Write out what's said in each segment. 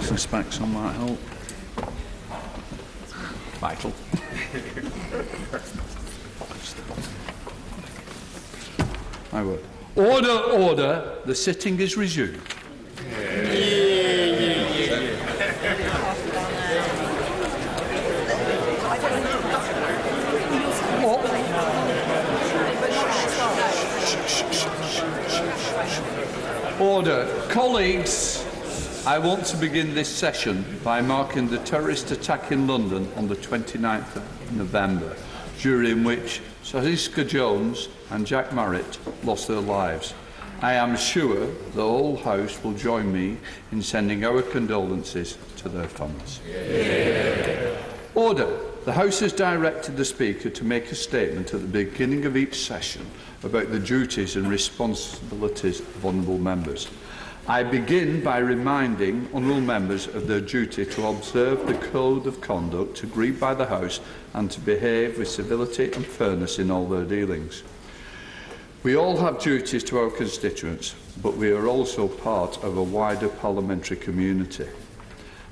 some specs on might help. Vital. I would. Order, order. The sitting is resumed. Order. Colleagues, I want to begin this session by marking the terrorist attack in London on the 29th of November, during which Sadiska Jones and Jack Marriott lost their lives. I am sure the whole House will join me in sending our condolences to their families. Yeah. Order. The House has directed the Speaker to make a statement at the beginning of each session about the duties and responsibilities of honourable members. I begin by reminding honourable members of their duty to observe the code of conduct agreed by the House and to behave with civility and fairness in all their dealings. We all have duties to our constituents, but we are also part of a wider parliamentary community.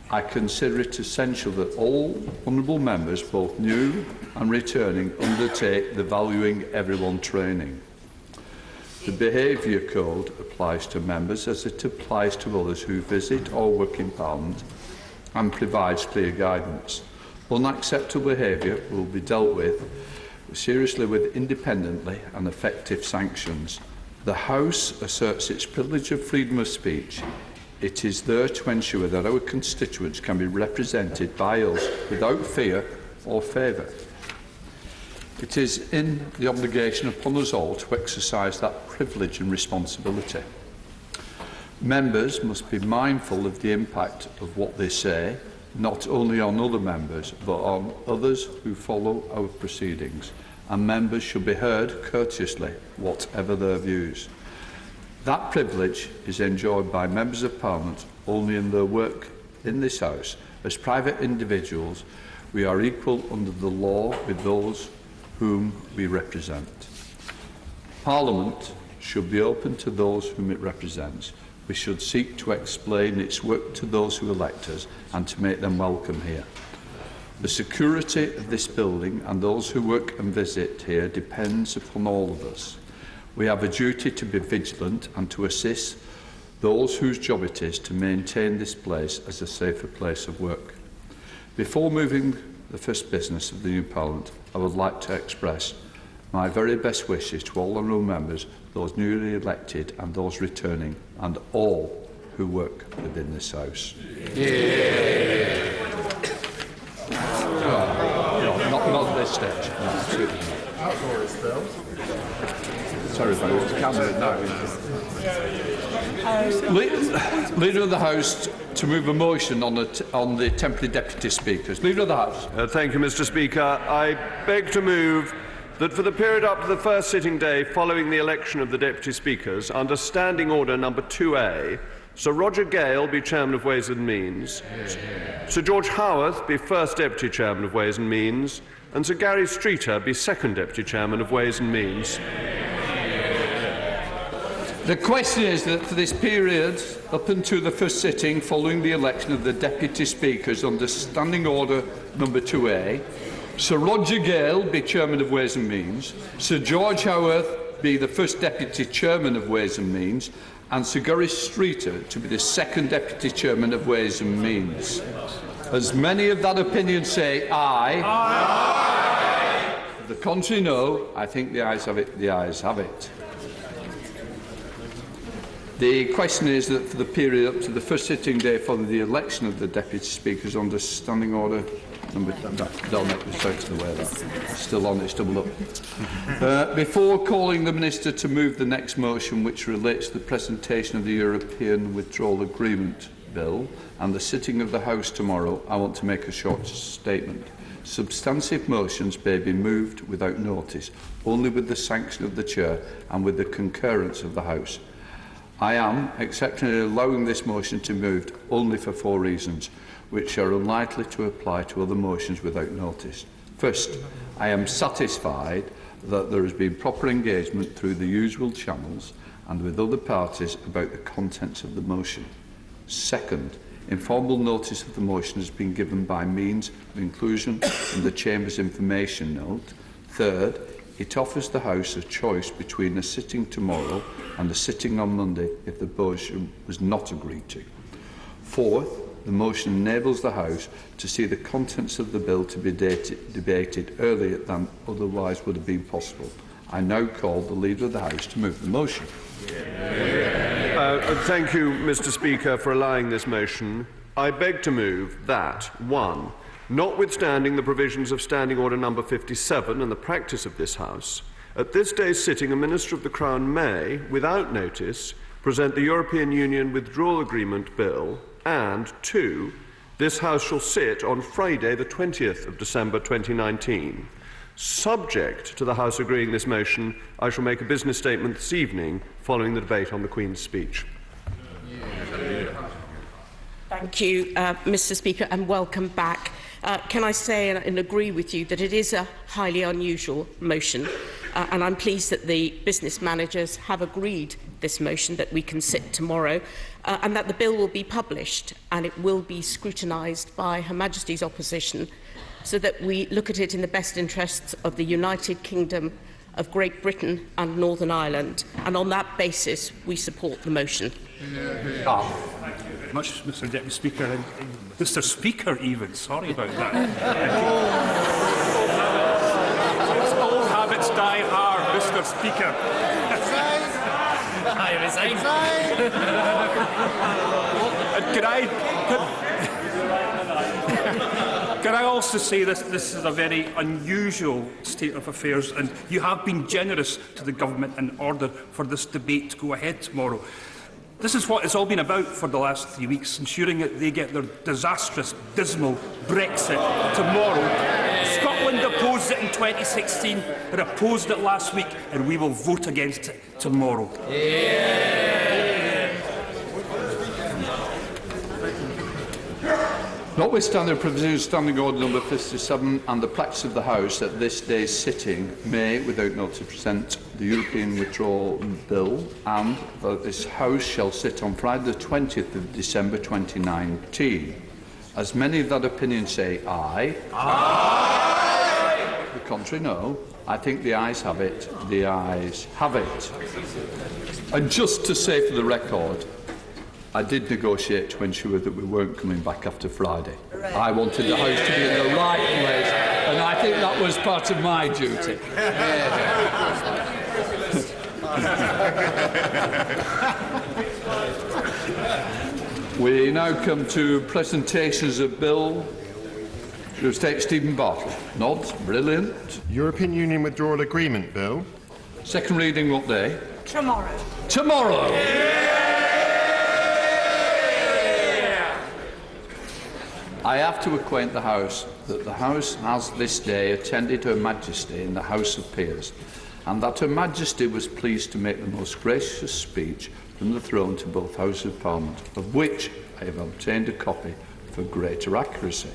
I consider it essential that all honourable members, both new and returning, undertake the Valuing Everyone training. The Behaviour Code applies to members as it applies to others who visit or work in Parliament and provides clear guidance. Unacceptable behaviour will be dealt with seriously with independently and effective sanctions. The House asserts its privilege of freedom of speech. It is there to ensure that our constituents can be represented by us without fear or favour. It is in the obligation upon us all to exercise that privilege and responsibility. Members must be mindful of the impact of what they say, not only on other members, but on others who follow our proceedings, and members should be heard courteously, whatever their views. That privilege is enjoyed by members of Parliament only in their work in this House. As private individuals, we are equal under the law with those whom we represent. Parliament should be open to those whom it represents. We should seek to explain its work to those who elect us and to make them welcome here. The security of this building and those who work and visit here depends upon all of us. We have a duty to be vigilant and to assist those whose job it is to maintain this place as a safer place of work. Before moving the first business of the new Parliament, I would like to express my very best wishes to all honourable members, those newly elected and those returning, and all who work within this House. Yeah. Not at this stage. No, absolutely not. Outdoors, though. Sorry, but it's cabinet now. Leader of the House to move a motion on the temporary deputy speakers. Leader of the House. Thank you, Mr. Speaker. I beg to move that for the period up to the first sitting day following the election of the deputy speakers, under Standing Order number 2A, Sir Roger Gale be Chairman of Ways and Means, Sir George Howarth be First Deputy Chairman of Ways and Means, and Sir Gary Streeter be Second Deputy Chairman of Ways and Means. The question is that for this period, up until the first sitting following the election of the Deputy Speakers under Standing Order number 2A, Sir Roger Gale be Chairman of Ways and Means, Sir George Howarth be the First Deputy Chairman of Ways and Means, and Sir Gary Streeter to be the Second Deputy Chairman of Ways and Means. As many of that opinion say aye. Aye. The contrary no. I think the ayes have it. The ayes have it. The question is that for the period up to the first sitting day following the election of the Deputy Speakers under Standing Order number... They'll make the out of the way that. Still on, it's double up. Before calling the Minister to move the next motion, which relates to the presentation of the European Withdrawal Agreement Bill and the sitting of the House tomorrow, I want to make a short statement. Substantive motions may be moved without notice, only with the sanction of the Chair and with the concurrence of the House. I am exceptionally allowing this motion to be moved only for 4 reasons, which are unlikely to apply to other motions without notice. First, I am satisfied that there has been proper engagement through the usual channels and with other parties about the contents of the motion. Second, Informal notice of the motion has been given by means of inclusion in the Chamber's information note. Third, it offers the House a choice between a sitting tomorrow and a sitting on Monday if the motion was not agreed to. Fourth, the motion enables the House to see the contents of the bill to be debated earlier than otherwise would have been possible. I now call the Leader of the House to move the motion. Thank you, Mr. Speaker, for allowing this motion. I beg to move that 1. Notwithstanding the provisions of Standing Order number 57 and the practice of this House, at this day's sitting a Minister of the Crown may, without notice, present the European Union Withdrawal Agreement Bill, and 2. This House shall sit on Friday, the 20th of December 2019. Subject to the House agreeing this motion, I shall make a business statement this evening following the debate on the Queen's speech. Thank you, Mr. Speaker, and welcome back. Can I say and agree with you that it is a highly unusual motion, and I'm pleased that the business managers have agreed this motion that we can sit tomorrow, and that the bill will be published and it will be scrutinised by Her Majesty's opposition, so that we look at it in the best interests of the United Kingdom of Great Britain and Northern Ireland, and on that basis we support the motion. Thank you very much, Mr. Deputy Speaker, and Mr. Speaker even. Sorry about that. Old habits die hard, Mr. Speaker. I resign. Can I also say this is a very unusual state of affairs, and you have been generous to the government in order for this debate to go ahead tomorrow. This is what it's all been about for the last 3 weeks, ensuring that they get their disastrous, dismal Brexit tomorrow. Scotland opposed it in 2016, it opposed it last week, and we will vote against it tomorrow. Notwithstanding the provisions of Standing Order number 57 and the practice of the House at this day's sitting may, without notice, present the European Withdrawal Bill, and that this House shall sit on Friday the 20th of December 2019. As many of that opinion say aye. Aye. The contrary, no. I think the ayes have it. The ayes have it. And just to say for the record, I did negotiate to ensure that we weren't coming back after Friday. Right. I wanted the House to be in the right place, and I think that was part of my duty. We now come to presentations of bill. You'll take Stephen Bartlett. Nods. Brilliant. European Union Withdrawal Agreement Bill. Second reading what day? Tomorrow. Tomorrow! I have to acquaint the House that the House has this day attended Her Majesty in the House of Peers, and that Her Majesty was pleased to make the most gracious speech from the throne to both Houses of Parliament, of which I have obtained a copy for greater accuracy.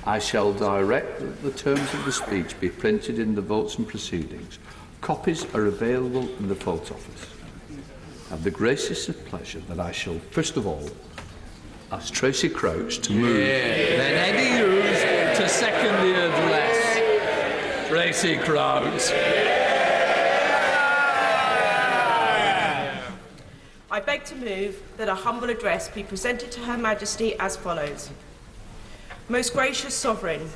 I shall direct that the terms of the speech be printed in the votes and proceedings. Copies are available in the Post Office. I have the gracious pleasure that I shall, first of all, ask Tracy Crouch to move, then Eddie Hughes to second the address. Tracy Crouch. I beg to move that a humble address be presented to Her Majesty as follows. Most gracious Sovereign,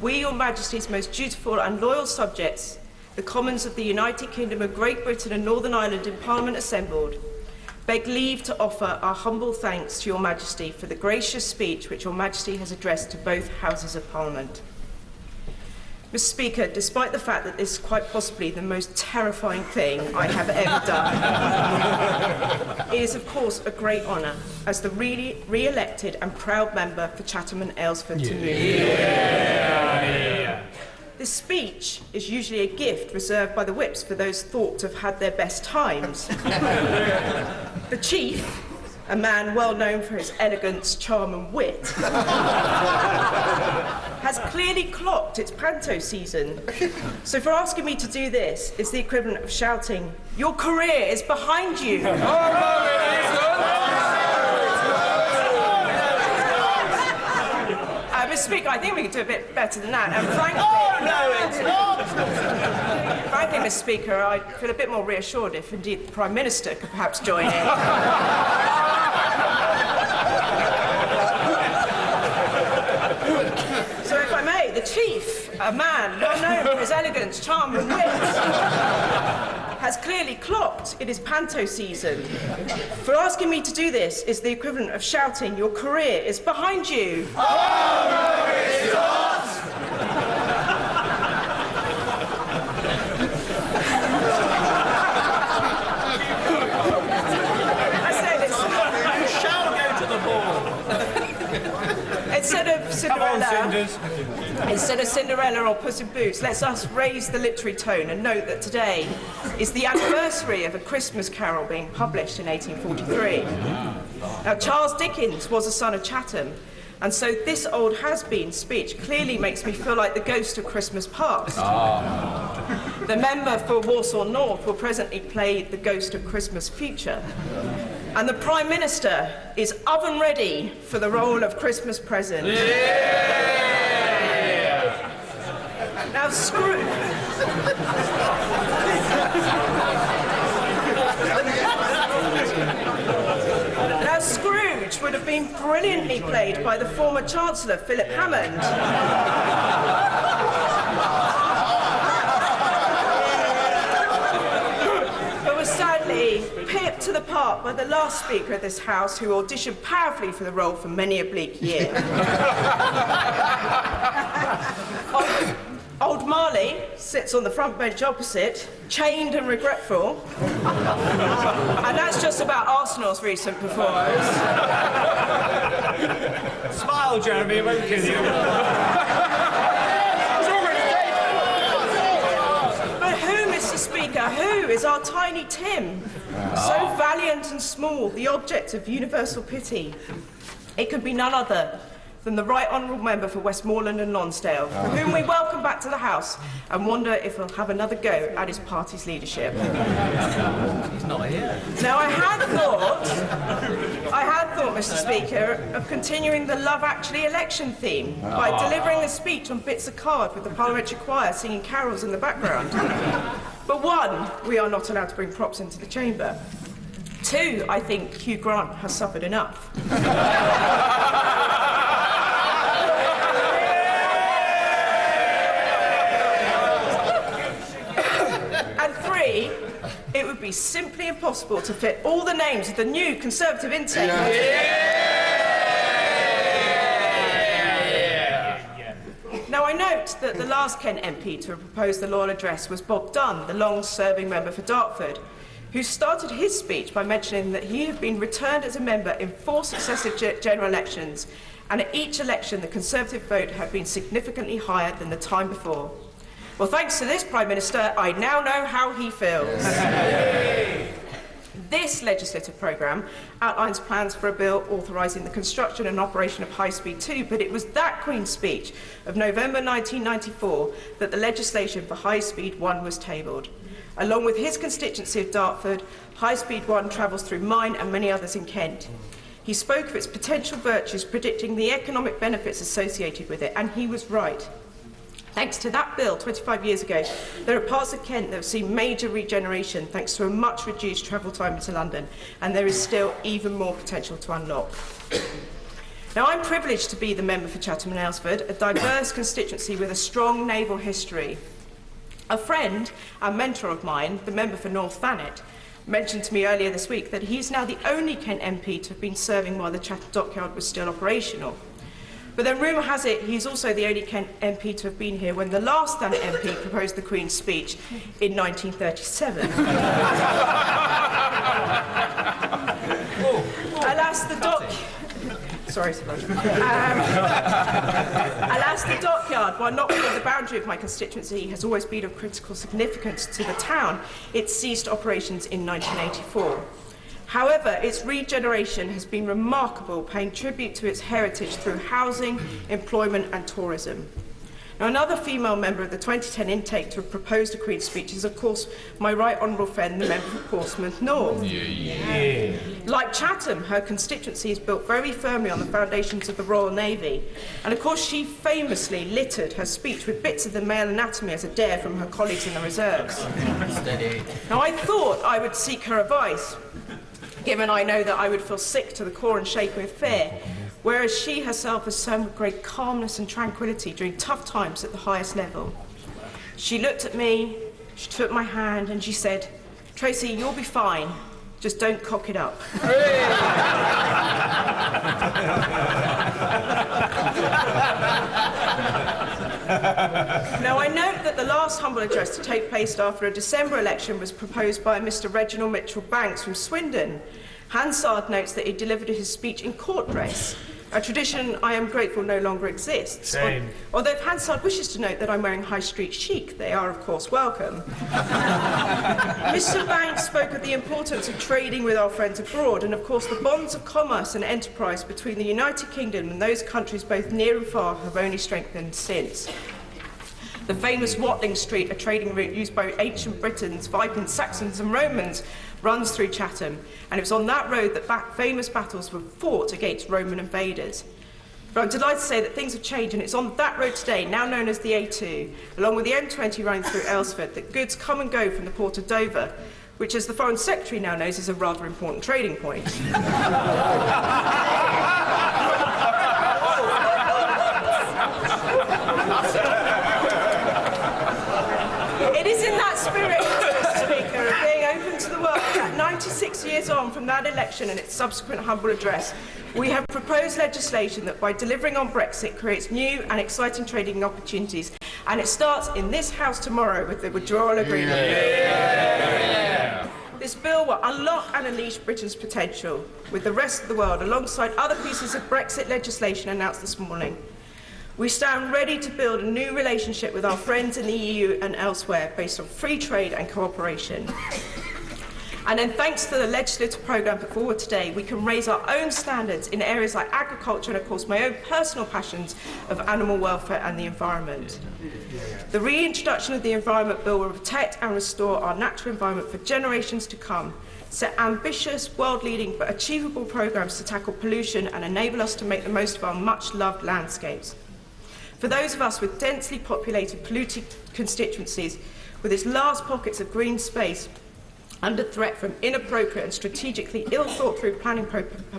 we, Your Majesty's most dutiful and loyal subjects, the Commons of the United Kingdom of Great Britain and Northern Ireland in Parliament assembled, beg leave to offer our humble thanks to Your Majesty for the gracious speech which Your Majesty has addressed to both Houses of Parliament. Mr. Speaker, despite the fact that this is quite possibly the most terrifying thing I have ever done, it is of course a great honour as the re-elected and proud member for Chatham and Aylesford to move. This speech is usually a gift reserved by the whips for those thought to have had their best times. The Chief, a man well known for his elegance, charm and wit, has clearly clocked its panto season. So for asking me to do this is the equivalent of shouting, "Your career is behind you." Speaker, I think we can do a bit better than that. And frankly, frankly, Mr. Speaker, I feel a bit more reassured if indeed the Prime Minister could perhaps join in. So, if I may, the Chief, a man well known for his elegance, charm, and wit, has clearly clocked it is panto season. For asking me to do this is the equivalent of shouting, "Your career is behind you." Oh, no, it's not! I say this. You shall go to the ball. Instead of Cinderella or Puss in Boots, let's us raise the literary tone and note that today is the anniversary of A Christmas Carol being published in 1843. Now, Charles Dickens was a son of Chatham, and so this old has-been speech clearly makes me feel like the ghost of Christmas past. The member for Walsall North will presently play the ghost of Christmas future. And the Prime Minister is oven ready for the role of Christmas present. Now, Scrooge would have been brilliantly played by the former Chancellor, Philip Hammond. But was sadly pipped to the part by the last Speaker of this House, who auditioned powerfully for the role for many a bleak year. Old Marley sits on the front bench opposite, chained and regretful. And that's just about Arsenal's recent performance. Smile, Jeremy, it won't kill you. But who, Mr. Speaker, who is our tiny Tim? So valiant and small, the object of universal pity. It could be none other than the Right Honourable Member for Westmoreland and Lonsdale, for whom we welcome back to the House and wonder if he'll have another go at his party's leadership. He's not here. Now, I had thought, Mr. Speaker, of continuing the Love Actually election theme by delivering a speech on bits of card with the parliamentary choir singing carols in the background. But one, we are not allowed to bring props into the chamber. Two, I think Hugh Grant has suffered enough. And three, it would be simply impossible to fit all the names of the new Conservative intake. Now, I note that the last Kent MP to have proposed the Loyal Address was Bob Dunn, the long-serving member for Dartford, who started his speech by mentioning that he had been returned as a member in 4 successive general elections, and at each election the Conservative vote had been significantly higher than the time before. Well, thanks to this Prime Minister, I now know how he feels. This legislative programme outlines plans for a bill authorising the construction and operation of High Speed 2, but it was that Queen's speech of November 1994 that the legislation for High Speed 1 was tabled. Along with his constituency of Dartford, High Speed 1 travels through mine and many others in Kent. He spoke of its potential virtues, predicting the economic benefits associated with it, and he was right. Thanks to that bill 25 years ago, there are parts of Kent that have seen major regeneration thanks to a much reduced travel time into London, and there is still even more potential to unlock. Now, I'm privileged to be the member for Chatham and Aylesford, a diverse constituency with a strong naval history. A friend and mentor of mine, the member for North Thanet, mentioned to me earlier this week that he's now the only Kent MP to have been serving while the Chatham Dockyard was still operational. But then rumour has it he's also the only Kent MP to have been here when the last Thanet MP proposed the Queen's speech in 1937. Alas, the Dockyard, while not within the boundary of my constituency, has always been of critical significance to the town. It ceased operations in 1984. However, its regeneration has been remarkable, paying tribute to its heritage through housing, employment and tourism. Now, another female member of the 2010 intake to have proposed a Queen's speech is, of course, my right honourable friend, the member for Portsmouth North. Like Chatham, her constituency is built very firmly on the foundations of the Royal Navy. And, of course, she famously littered her speech with bits of the male anatomy as a dare from her colleagues in the reserves. Now, I thought I would seek her advice, given I know that I would feel sick to the core and shaken with fear, whereas she herself has shown with great calmness and tranquility during tough times at the highest level. She looked at me, she took my hand, and she said, "Tracy, you'll be fine, just don't cock it up." Now, I note that the last humble address to take place after a December election was proposed by Mr. Reginald Mitchell-Banks from Swindon. Hansard notes that he delivered his speech in court dress, a tradition I am grateful no longer exists. Same. Although if Hansard wishes to note that I'm wearing high street chic, they are of course welcome. Mr. Banks spoke of the importance of trading with our friends abroad and of course the bonds of commerce and enterprise between the United Kingdom and those countries both near and far have only strengthened since. The famous Watling Street, a trading route used by ancient Britons, Vikings, Saxons and Romans, runs through Chatham, and it was on that road that famous battles were fought against Roman invaders. But I'm delighted to say that things have changed, and it's on that road today, now known as the A2, along with the M20 running through Aylesford, that goods come and go from the port of Dover, which, as the Foreign Secretary now knows, is a rather important trading point. It is in that spirit, Mr. Speaker, of being open to the world that 96 years on from that election and its subsequent humble address, we have proposed legislation that, by delivering on Brexit, creates new and exciting trading opportunities. And it starts in this House tomorrow with the withdrawal agreement. This bill will unlock and unleash Britain's potential with the rest of the world, alongside other pieces of Brexit legislation announced this morning. We stand ready to build a new relationship with our friends in the EU and elsewhere based on free trade and cooperation. And then, thanks to the legislative programme put forward today, we can raise our own standards in areas like agriculture and, of course, my own personal passions of animal welfare and the environment. The reintroduction of the Environment Bill will protect and restore our natural environment for generations to come, set ambitious, world-leading but achievable programmes to tackle pollution and enable us to make the most of our much-loved landscapes. For those of us with densely populated, polluted constituencies, with its large pockets of green space under threat from inappropriate and strategically ill-thought-through planning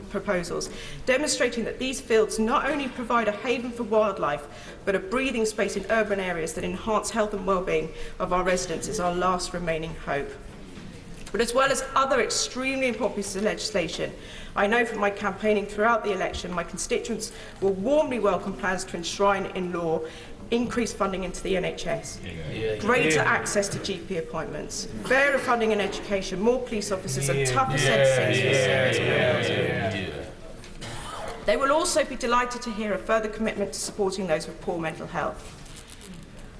proposals, demonstrating that these fields not only provide a haven for wildlife, but a breathing space in urban areas that enhance health and well-being of our residents is our last remaining hope. But as well as other extremely important pieces of legislation, I know from my campaigning throughout the election, my constituents will warmly welcome plans to enshrine in law increased funding into the NHS, greater access to GP appointments, fairer funding in education, more police officers and tougher sentencing for serious criminals. They will also be delighted to hear a further commitment to supporting those with poor mental health.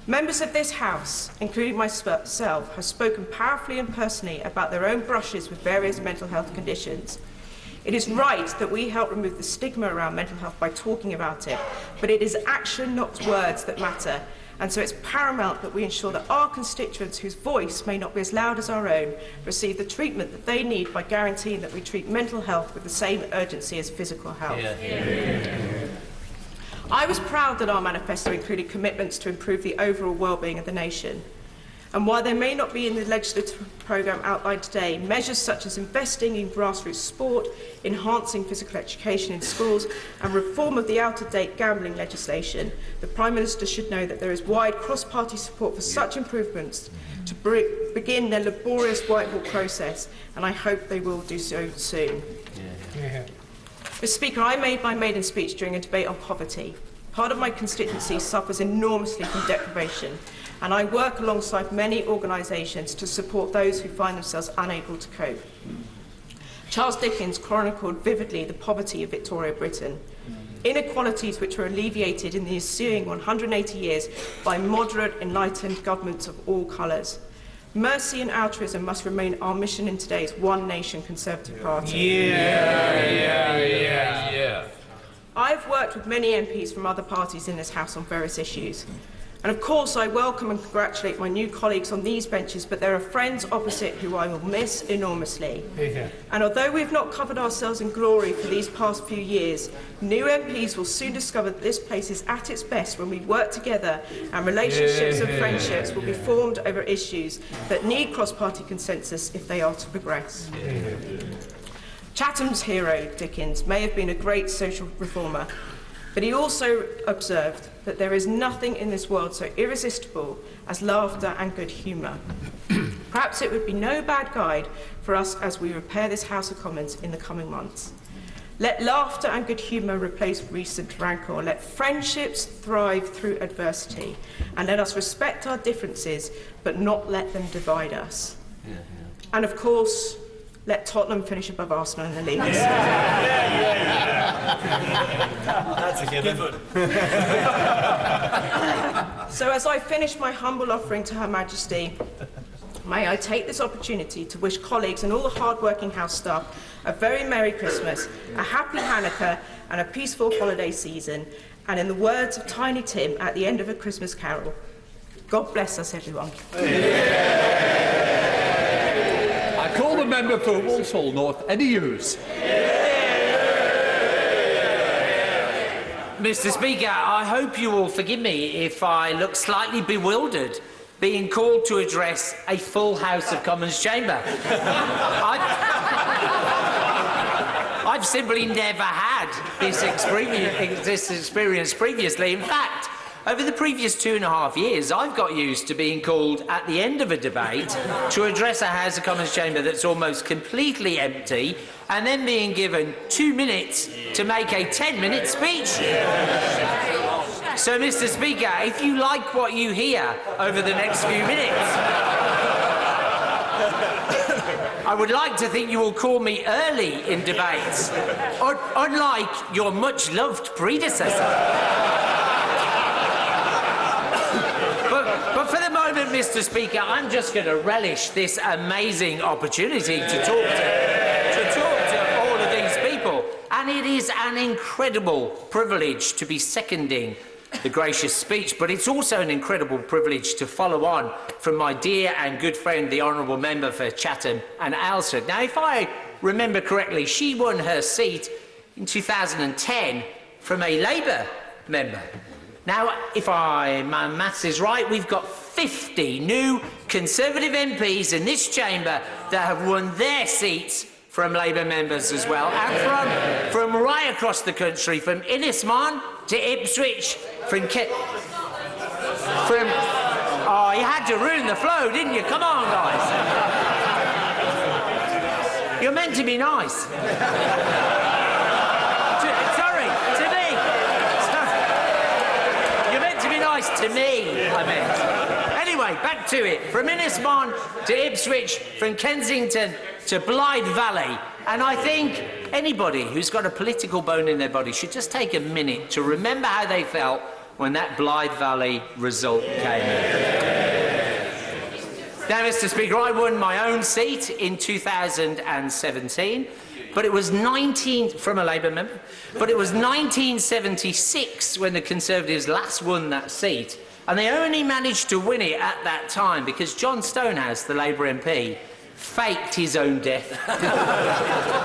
Members of this House, including myself, have spoken powerfully and personally about their own brushes with various mental health conditions. It is right that we help remove the stigma around mental health by talking about it, but it is action, not words, that matter. And so it's paramount that we ensure that our constituents, whose voice may not be as loud as our own, receive the treatment that they need by guaranteeing that we treat mental health with the same urgency as physical health. I was proud that our manifesto included commitments to improve the overall well-being of the nation. And while they may not be in the legislative programme outlined today, measures such as investing in grassroots sport, enhancing physical education in schools and reform of the out-of-date gambling legislation, the Prime Minister should know that there is wide cross-party support for such improvements to begin their laborious Whitehall process, and I hope they will do so soon. Mr. Speaker, I made my maiden speech during a debate on poverty. Part of my constituency suffers enormously from deprivation, and I work alongside many organisations to support those who find themselves unable to cope. Charles Dickens chronicled vividly the poverty of Victoria Britain, inequalities which were alleviated in the ensuing 180 years by moderate, enlightened governments of all colours. Mercy and altruism must remain our mission in today's One Nation Conservative Party. I've worked with many MPs from other parties in this House on various issues. And of course, I welcome and congratulate my new colleagues on these benches, but there are friends opposite who I will miss enormously. And although we've not covered ourselves in glory for these past few years, new MPs will soon discover that this place is at its best when we work together and relationships and friendships will be formed over issues that need cross-party consensus if they are to progress. Chatham's hero, Dickens, may have been a great social reformer, but he also observed that there is nothing in this world so irresistible as laughter and good humour. Perhaps it would be no bad guide for us as we repair this House of Commons in the coming months. Let laughter and good humour replace recent rancour. Let friendships thrive through adversity. And let us respect our differences, but not let them divide us. And of course, let Tottenham finish above Arsenal in the league. That's a given. So as I finish my humble offering to Her Majesty, may I take this opportunity to wish colleagues and all the hard-working House staff a very Merry Christmas, a Happy Hanukkah and a peaceful holiday season, and in the words of Tiny Tim at the end of A Christmas Carol, God bless us everyone. I call the member for Walsall North, Eddie Hughes. Mr. Speaker, I hope you will forgive me if I look slightly bewildered being called to address a full House of Commons chamber. I've simply never had this experience previously. In fact, over the previous 2.5 years, I've got used to being called at the end of a debate to address a House of Commons chamber that's almost completely empty, and then being given 2 minutes to make a 10-minute speech. So, Mr. Speaker, if you like what you hear over the next few minutes, I would like to think you will call me early in debates, unlike your much-loved predecessor. But for the moment, Mr. Speaker, I'm just going to relish this amazing opportunity to talk to all of these people. And it is an incredible privilege to be seconding the gracious speech, but it's also an incredible privilege to follow on from my dear and good friend, the Honourable Member for Chatham and Aylesford. Now, if I remember correctly, she won her seat in 2010 from a Labour member. Now, if my maths is right, we've got 50 new Conservative MPs in this chamber that have won their seats from Labour members as well, and from right across the country, from Innismon to Ipswich, oh, you had to ruin the flow, didn't you? Come on, guys. You're meant to be nice. To me, I meant. Anyway, back to it. From Innismon to Ipswich, from Kensington to Blythe Valley. And I think anybody who's got a political bone in their body should just take a minute to remember how they felt when that Blythe Valley result came in. Now, Mr. Speaker, I won my own seat in 2017. But it was from a Labour member, but it was 1976 when the Conservatives last won that seat, and they only managed to win it at that time because John Stonehouse, the Labour MP, faked his own death.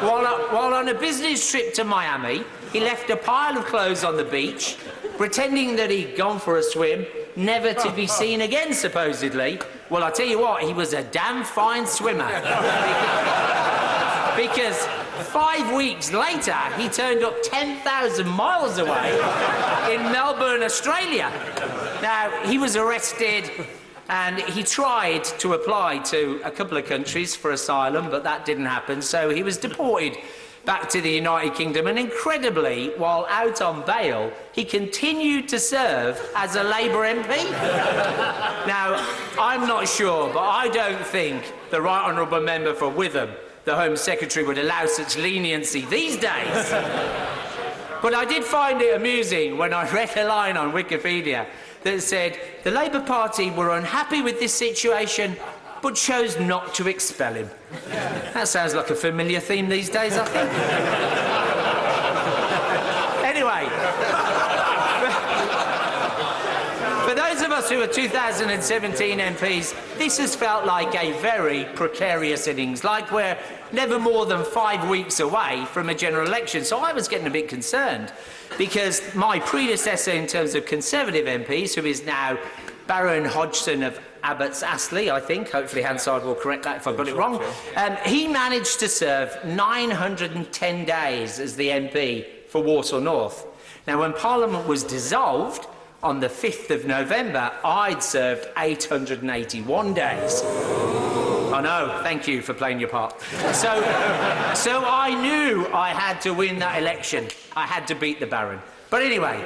While on a business trip to Miami, he left a pile of clothes on the beach, pretending that he'd gone for a swim, never to be seen again, supposedly. Well, I tell you what, he was a damn fine swimmer. Because 5 weeks later, he turned up 10,000 miles away in Melbourne, Australia. Now, he was arrested and he tried to apply to a couple of countries for asylum, but that didn't happen, so he was deported back to the United Kingdom, and incredibly, while out on bail, he continued to serve as a Labour MP. Now, I'm not sure, but I don't think the Right Honourable Member for Witham, the Home Secretary, would allow such leniency these days. But I did find it amusing when I read a line on Wikipedia that said the Labour Party were unhappy with this situation but chose not to expel him. That sounds like a familiar theme these days, I think. Anyway, for those of us us who are 2017 MPs, this has felt like a very precarious innings, like we're never more than 5 weeks away from a general election. So I was getting a bit concerned, because my predecessor in terms of Conservative MPs, who is now Baron Hodgson of Abbots Astley, I think, hopefully Hansard will correct that if I got it wrong, he managed to serve 910 days as the MP for Walsall North. Now, when Parliament was dissolved on the 5th of November, I'd served 881 days. I know, thank you for playing your part. So I knew I had to win that election. I had to beat the Baron. But anyway,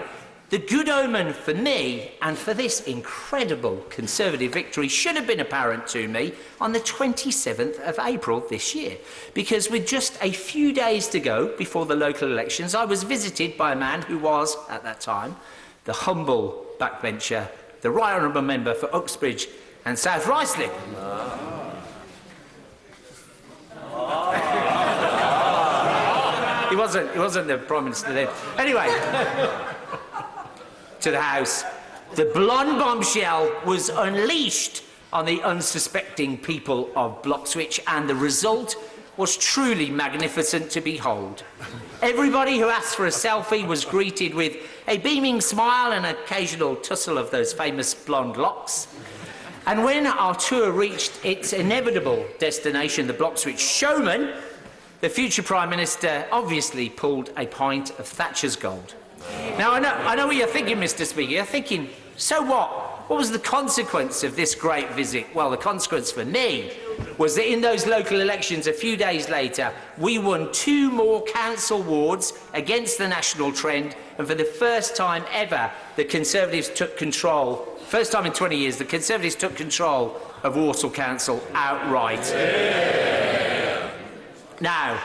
the good omen for me and for this incredible Conservative victory should have been apparent to me on the 27th of April this year, because with just a few days to go before the local elections, I was visited by a man who was, at that time, the humble backbencher, the Right Honourable Member for Uxbridge and South Ruislip. He wasn't the Prime Minister then. Anyway, to the House, the blonde bombshell was unleashed on the unsuspecting people of Bloxwich, and the result was truly magnificent to behold. Everybody who asked for a selfie was greeted with a beaming smile and an occasional tussle of those famous blonde locks. And when our tour reached its inevitable destination, the Bloxwich Showman, the future Prime Minister obviously pulled a pint of Thatcher's Gold. Now, I know what you're thinking, Mr. Speaker. You're thinking, so what? What was the consequence of this great visit? Well, the consequence for me was that in those local elections a few days later, we won 2 more council wards against the national trend, and for the first time ever, the Conservatives took control. First time in 20 years, the Conservatives took control of Walsall Council outright. Yeah. Now,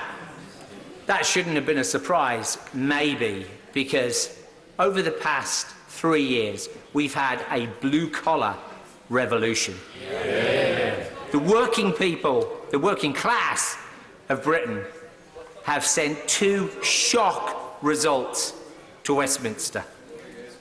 that shouldn't have been a surprise, maybe, because over the past 3 years, we've had a blue-collar revolution. Yeah. The working people, the working class of Britain, have sent 2 shock results to Westminster.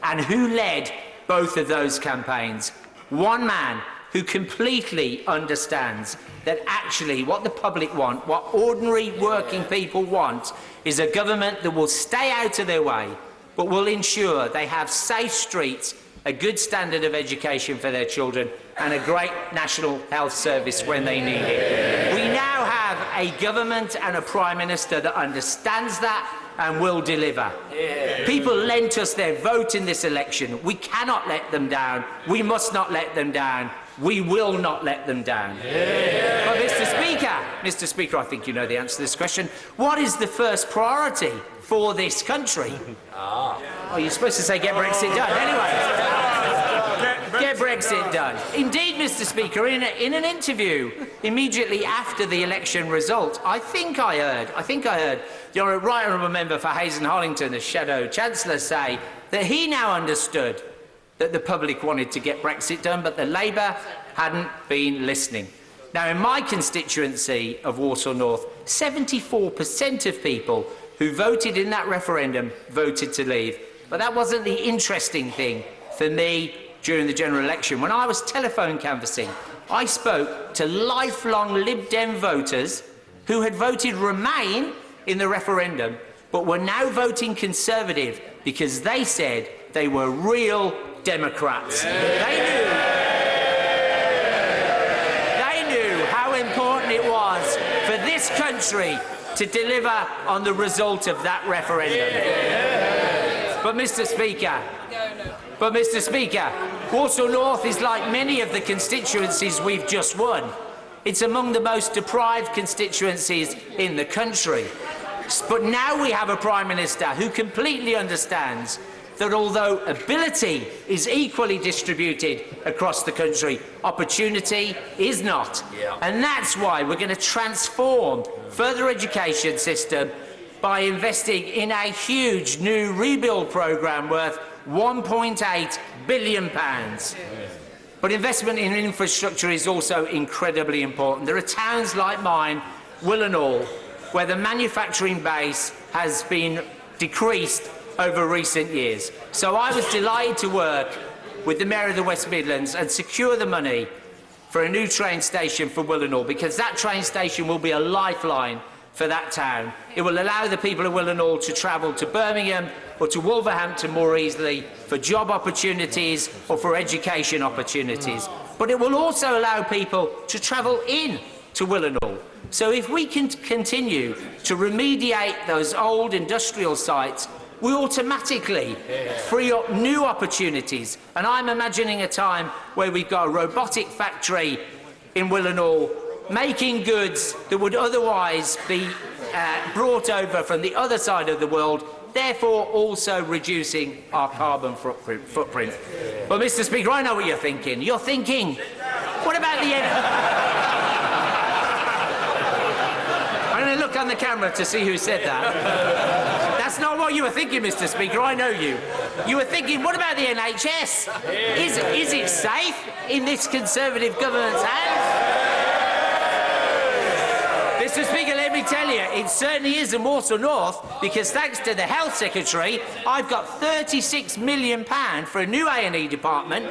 And who led both of those campaigns? One man who completely understands that actually what the public want, what ordinary working people want, is a government that will stay out of their way, but will ensure they have safe streets, a good standard of education for their children, and a great national health service when they need it. We now have a government and a Prime Minister that understands that and will deliver. Yeah. People lent us their vote in this election. We cannot let them down. We must not let them down. We will not let them down. Yeah. But Mr. Speaker, I think you know the answer to this question. What is the first priority for this country? Oh, you're supposed to say get Brexit done. Anyway, get Brexit done. Indeed, Mr. Speaker, in an interview immediately after the election result, I think I heard your Right Honourable Member for Hayes and Hollington, the Shadow Chancellor, say that he now understood that the public wanted to get Brexit done, but that Labour hadn't been listening. Now, in my constituency of Walsall North, 74% of people who voted in that referendum voted to leave. But that wasn't the interesting thing for me during the general election. When I was telephone canvassing, I spoke to lifelong Lib Dem voters who had voted Remain in the referendum, but were now voting Conservative because they said they were real Democrats. Yeah. They knew how important it was for this country to deliver on the result of that referendum. Yeah. But Mr. Speaker, Walsall North is like many of the constituencies we've just won. It's among the most deprived constituencies in the country. But now we have a Prime Minister who completely understands that although ability is equally distributed across the country, opportunity is not. Yeah. And that's why we're going to transform further education system by investing in a huge new rebuild programme worth £1.8 billion. But investment in infrastructure is also incredibly important. There are towns like mine, Willenhall, where the manufacturing base has been decreased over recent years. So I was delighted to work with the Mayor of the West Midlands and secure the money for a new train station for Willenhall, because that train station will be a lifeline for that town. It will allow the people of Willenhall to travel to Birmingham or to Wolverhampton more easily for job opportunities or for education opportunities. But it will also allow people to travel in to Willenhall. So if we can continue to remediate those old industrial sites, we automatically free up new opportunities. And I'm imagining a time where we've got a robotic factory in Willenhall making goods that would otherwise be brought over from the other side of the world, therefore also reducing our carbon footprint. But, Mr. Speaker, I know what you're thinking. You're thinking, what about the I'm going to look on the camera to see who said that. That's not what you were thinking, Mr. Speaker. I know you. You were thinking, what about the NHS? Is it safe in this Conservative government's hands? Mr. Speaker, let me tell you, it certainly is in Walsall North, because thanks to the Health Secretary, I've got £36 million for a new A&E department,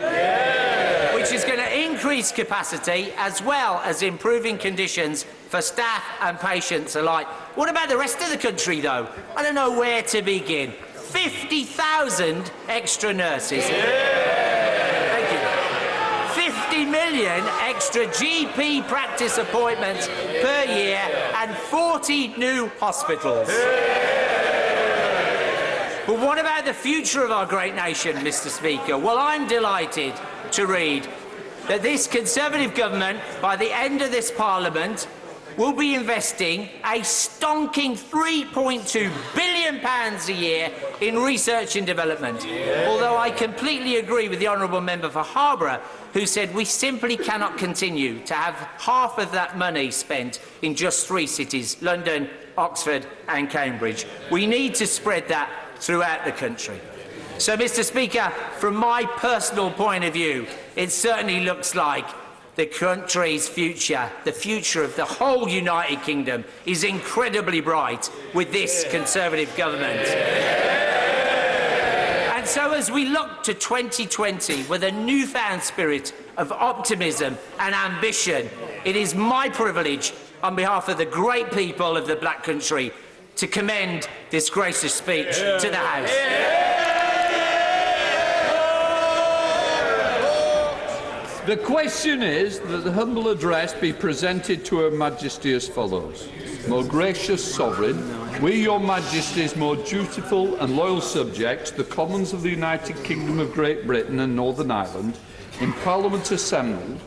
which is going to increase capacity as well as improving conditions for staff and patients alike. What about the rest of the country, though? I don't know where to begin. 50,000 extra nurses. Thank you. 50 million extra GP practice appointments per year and 40 new hospitals. But what about the future of our great nation, Mr. Speaker? Well, I'm delighted to read that this Conservative government, by the end of this Parliament, will be investing a stonking £3.2 billion a year in research and development. Although I completely agree with the honourable member for Harborough, who said we simply cannot continue to have half of that money spent in just 3 cities, London, Oxford and Cambridge. We need to spread that throughout the country. So, Mr. Speaker, from my personal point of view, it certainly looks like the country's future, the future of the whole United Kingdom, is incredibly bright with this Conservative government. And so as we look to 2020 with a newfound spirit of optimism and ambition, it is my privilege, on behalf of the great people of the Black Country, to commend this gracious speech to the House. The question is that the humble address be presented to Her Majesty as follows. Most gracious Sovereign, we, Your Majesty's more dutiful and loyal subjects, the Commons of the United Kingdom of Great Britain and Northern Ireland, in Parliament assembled,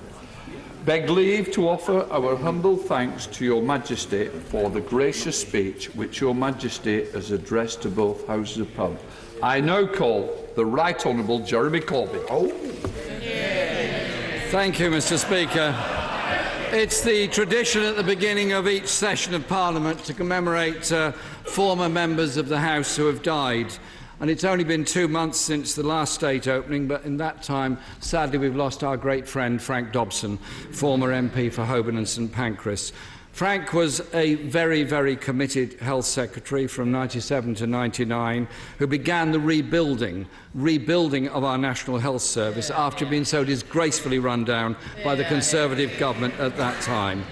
beg leave to offer our humble thanks to Your Majesty for the gracious speech which Your Majesty has addressed to both Houses of Parliament. I now call the Right Honourable Jeremy Corbyn. Thank you, Mr. Speaker. It's the tradition at the beginning of each session of Parliament to commemorate former members of the House who have died. And it's only been 2 months since the last state opening, but in that time, sadly, we've lost our great friend Frank Dobson, former MP for Holborn and St Pancras. Frank was a very, very committed Health Secretary from 97 to 99, who began the rebuilding of our National Health Service after being so disgracefully run down by the Conservative government at that time.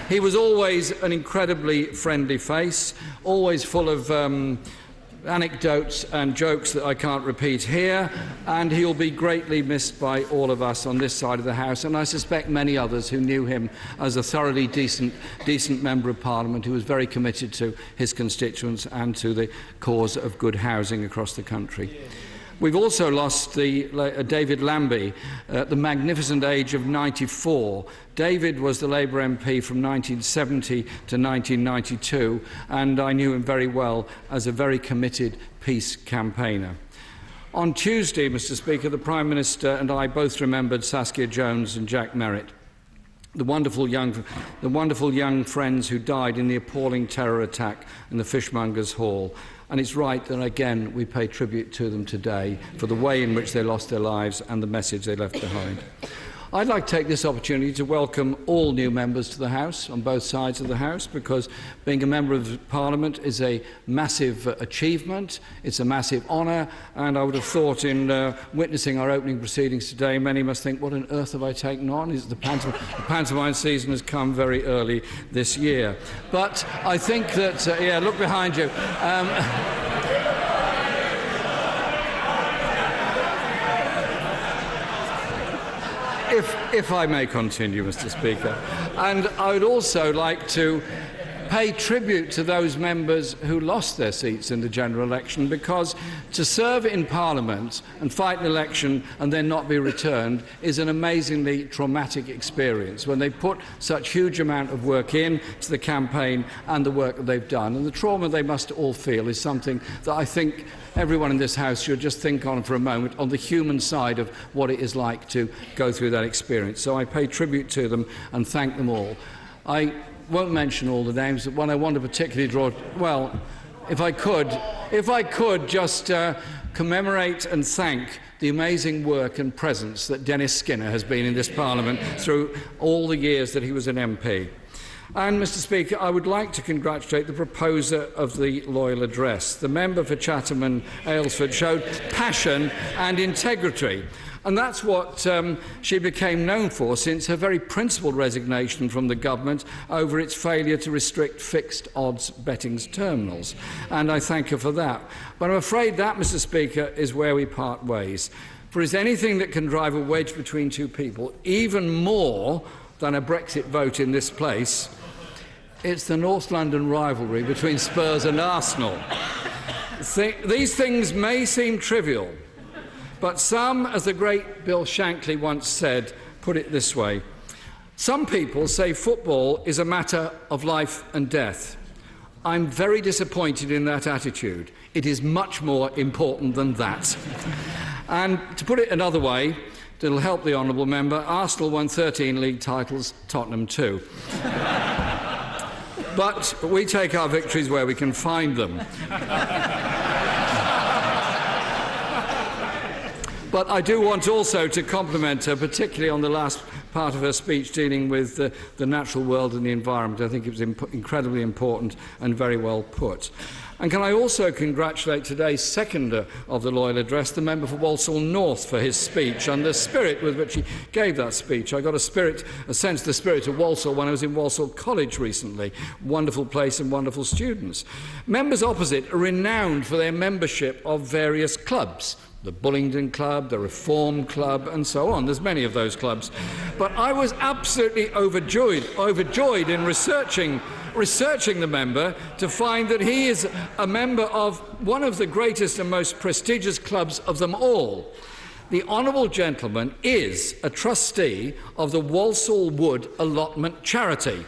He was always an incredibly friendly face, always full of anecdotes and jokes that I can't repeat here, and he'll be greatly missed by all of us on this side of the House, and I suspect many others who knew him as a thoroughly decent Member of Parliament who was very committed to his constituents and to the cause of good housing across the country. We've also lost David Lambie at the magnificent age of 94. David was the Labour MP from 1970 to 1992, and I knew him very well as a very committed peace campaigner. On Tuesday, Mr. Speaker, the Prime Minister and I both remembered Saskia Jones and Jack Merritt, the wonderful young friends who died in the appalling terror attack in the Fishmongers' Hall. And it's right that, again, we pay tribute to them today for the way in which they lost their lives and the message they left behind. I'd like to take this opportunity to welcome all new members to the House, on both sides of the House, because being a Member of Parliament is a massive achievement, it's a massive honour, and I would have thought in witnessing our opening proceedings today, many must think, what on earth have I taken on? Is the pantomime season has come very early this year. But I think that, yeah, look behind you. If I may continue, Mr. Speaker, and I would also like to pay tribute to those members who lost their seats in the general election, because to serve in Parliament and fight an election and then not be returned is an amazingly traumatic experience when they put such huge amount of work in to the campaign and the work that they've done. And the trauma they must all feel is something that I think everyone in this House should just think on for a moment, on the human side of what it is like to go through that experience. So I pay tribute to them and thank them all. I won't mention all the names, but one I want to particularly draw, well, if I could just commemorate and thank the amazing work and presence that Dennis Skinner has been in this Parliament through all the years that he was an MP. And, Mr. Speaker, I would like to congratulate the proposer of the Loyal Address. The member for Chatham and Aylesford showed passion and integrity. And that's what she became known for since her very principled resignation from the government over its failure to restrict fixed odds betting terminals. And I thank her for that. But I'm afraid that, Mr. Speaker, is where we part ways. For is anything that can drive a wedge between two people, even more than a Brexit vote in this place, it's the North London rivalry between Spurs and Arsenal. These things may seem trivial, but some, as the great Bill Shankly once said, put it this way: some people say football is a matter of life and death. I'm very disappointed in that attitude. It is much more important than that. And to put it another way, that'll help the honourable member, Arsenal won 13 league titles, Tottenham too. But we take our victories where we can find them. But I do want also to compliment her, particularly on the last part of her speech dealing with the natural world and the environment. I think it was incredibly important and very well put. And can I also congratulate today's seconder of the Loyal Address, the member for Walsall North, for his speech and the spirit with which he gave that speech. I got a sense of the spirit of Walsall when I was in Walsall College recently. Wonderful place and wonderful students. Members opposite are renowned for their membership of various clubs. The Bullingdon Club, the Reform Club, and so on. There's many of those clubs. But I was absolutely overjoyed in researching the member to find that he is a member of one of the greatest and most prestigious clubs of them all. The honourable gentleman is a trustee of the Walsall Wood Allotment Charity,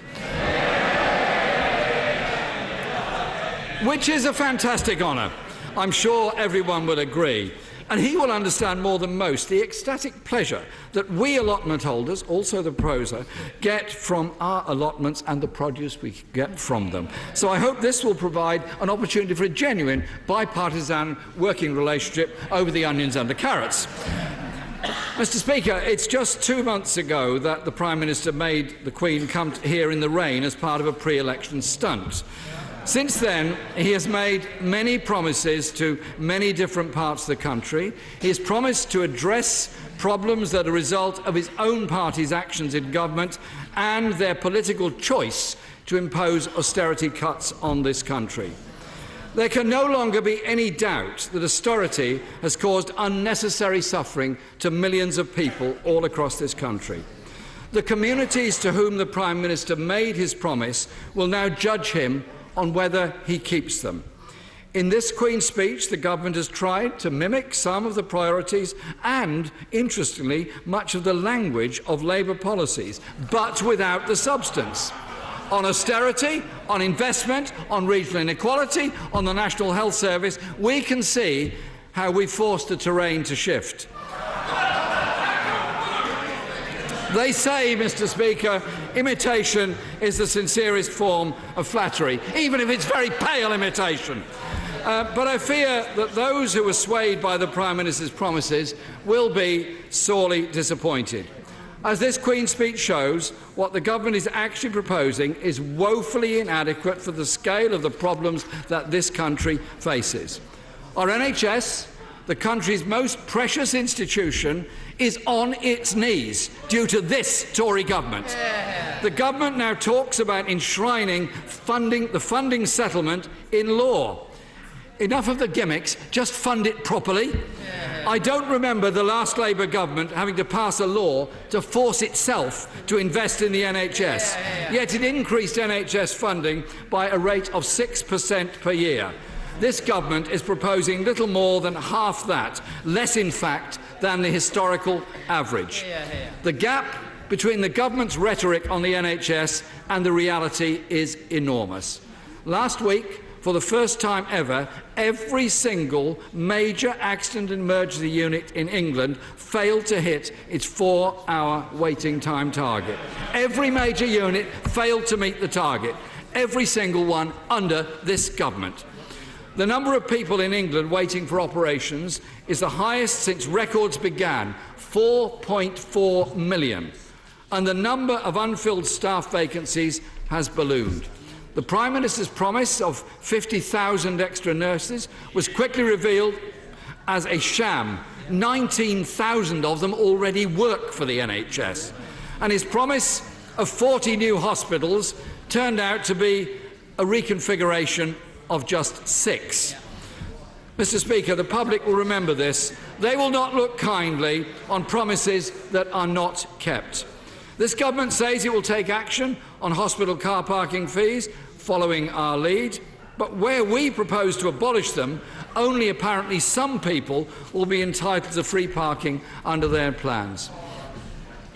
which is a fantastic honour. I'm sure everyone will agree. And he will understand more than most the ecstatic pleasure that we allotment holders, also the proposer, get from our allotments and the produce we get from them. So I hope this will provide an opportunity for a genuine bipartisan working relationship over the onions and the carrots. Mr. Speaker, it's just 2 months ago that the Prime Minister made the Queen come here in the rain as part of a pre-election stunt. Since then, he has made many promises to many different parts of the country. He has promised to address problems that are a result of his own party's actions in government and their political choice to impose austerity cuts on this country. There can no longer be any doubt that austerity has caused unnecessary suffering to millions of people all across this country. The communities to whom the Prime Minister made his promise will now judge him on whether he keeps them. In this Queen's speech, the government has tried to mimic some of the priorities and, interestingly, much of the language of Labour policies, but without the substance. On austerity, on investment, on regional inequality, on the National Health Service, we can see how we forced the terrain to shift. They say, Mr. Speaker, imitation is the sincerest form of flattery, even if it's very pale imitation. But I fear that those who were swayed by the Prime Minister's promises will be sorely disappointed. As this Queen's speech shows, what the government is actually proposing is woefully inadequate for the scale of the problems that this country faces. Our NHS, the country's most precious institution, is on its knees due to this Tory government. The government now talks about enshrining the funding settlement in law. Enough of the gimmicks, just fund it properly. I don't remember the last Labour government having to pass a law to force itself to invest in the NHS. Yet it increased NHS funding by a rate of 6% per year. This government is proposing little more than half that, less in fact than the historical average. The gap between the government's rhetoric on the NHS and the reality is enormous. Last week, for the first time ever, every single major accident and emergency unit in England failed to hit its 4-hour waiting time target. Every major unit failed to meet the target. Every single one under this government. The number of people in England waiting for operations is the highest since records began, 4.4 million. And the number of unfilled staff vacancies has ballooned. The Prime Minister's promise of 50,000 extra nurses was quickly revealed as a sham. 19,000 of them already work for the NHS. And his promise of 40 new hospitals turned out to be a reconfiguration of just 6. Mr. Speaker, the public will remember this. They will not look kindly on promises that are not kept. This government says it will take action on hospital car parking fees, following our lead, but where we propose to abolish them, only apparently some people will be entitled to free parking under their plans.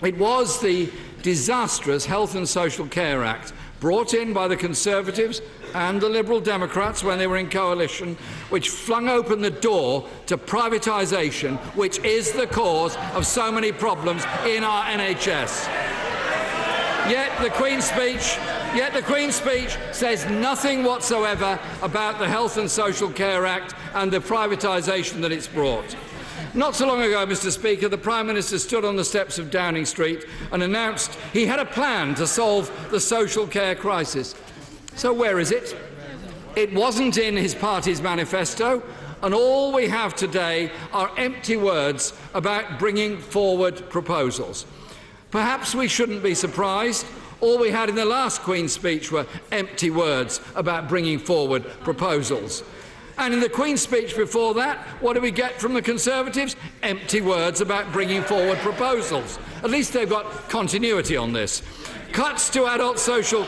It was the disastrous Health and Social Care Act, brought in by the Conservatives and the Liberal Democrats when they were in coalition, which flung open the door to privatisation, which is the cause of so many problems in our NHS. Yet the Queen's speech says nothing whatsoever about the Health and Social Care Act and the privatisation that it's brought. Not so long ago, Mr. Speaker, the Prime Minister stood on the steps of Downing Street and announced he had a plan to solve the social care crisis. So where is it? It wasn't in his party's manifesto, and all we have today are empty words about bringing forward proposals. Perhaps we shouldn't be surprised. All we had in the last Queen's speech were empty words about bringing forward proposals. And in the Queen's speech before that, what do we get from the Conservatives? Empty words about bringing forward proposals. At least they've got continuity on this. Cuts to adult social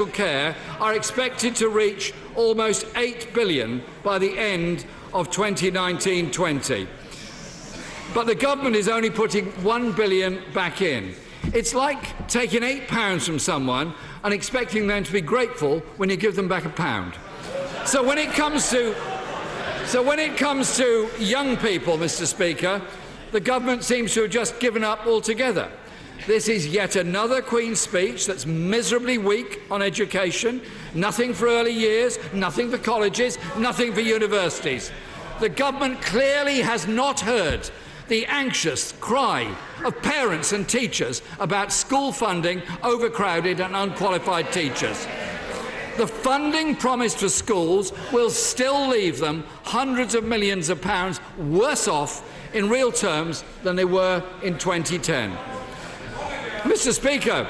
care are expected to reach almost £8 billion by the end of 2019-20. But the government is only putting £1 billion back in. It's like taking £8 from someone and expecting them to be grateful when you give them back £1. So when it comes to young people, Mr. Speaker, the government seems to have just given up altogether. This is yet another Queen's speech that's miserably weak on education, nothing for early years, nothing for colleges, nothing for universities. The government clearly has not heard the anxious cry of parents and teachers about school funding, overcrowded and unqualified teachers. The funding promised for schools will still leave them hundreds of millions of pounds worse off in real terms than they were in 2010. Mr. Speaker,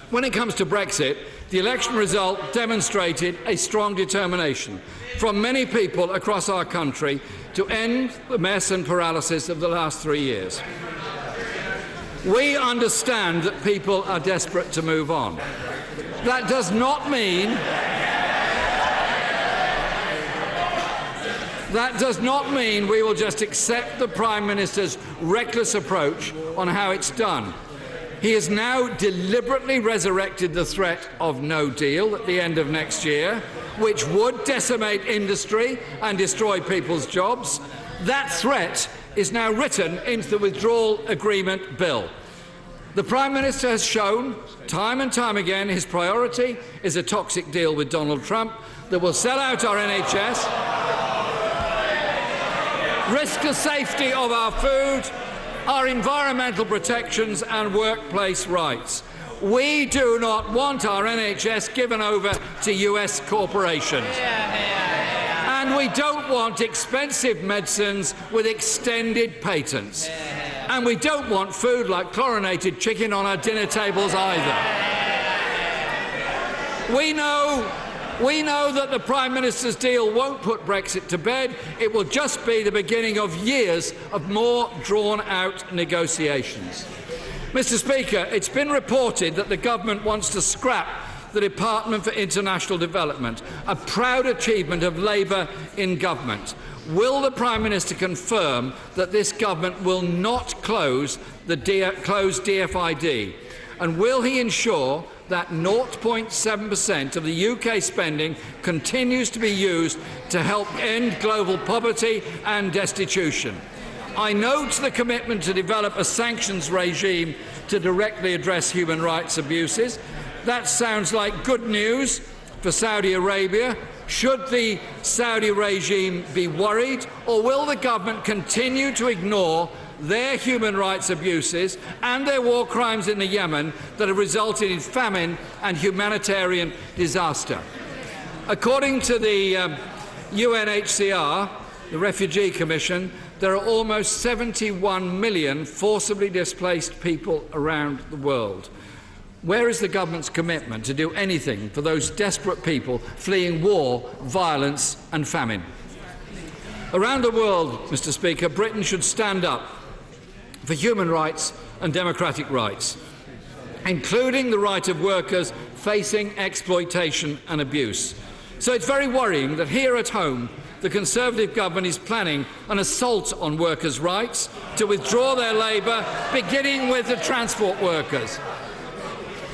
when it comes to Brexit, the election result demonstrated a strong determination from many people across our country to end the mess and paralysis of the last 3 years. We understand that people are desperate to move on. That does not mean we will just accept the Prime Minister's reckless approach on how it's done. He has now deliberately resurrected the threat of no deal at the end of next year, which would decimate industry and destroy people's jobs. That threat is now written into the withdrawal agreement bill. The Prime Minister has shown time and time again his priority is a toxic deal with Donald Trump that will sell out our NHS, risk the safety of our food are environmental protections and workplace rights. We do not want our NHS given over to US corporations. And we don't want expensive medicines with extended patents. And we don't want food like chlorinated chicken on our dinner tables either. We know that the Prime Minister's deal won't put Brexit to bed. It will just be the beginning of years of more drawn-out negotiations. Mr. Speaker, it's been reported that the government wants to scrap the Department for International Development, a proud achievement of Labour in government. Will the Prime Minister confirm that this government will not close DFID? And will he ensure that 0.7% of the UK spending continues to be used to help end global poverty and destitution? I note the commitment to develop a sanctions regime to directly address human rights abuses. That sounds like good news for Saudi Arabia. Should the Saudi regime be worried, or will the government continue to ignore their human rights abuses and their war crimes in the Yemen that have resulted in famine and humanitarian disaster? According to the UNHCR, the Refugee Commission, there are almost 71 million forcibly displaced people around the world. Where is the government's commitment to do anything for those desperate people fleeing war, violence and famine? Around the world, Mr. Speaker, Britain should stand up for human rights and democratic rights, including the right of workers facing exploitation and abuse. So it's very worrying that here at home, the Conservative government is planning an assault on workers' rights to withdraw their labour, beginning with the transport workers.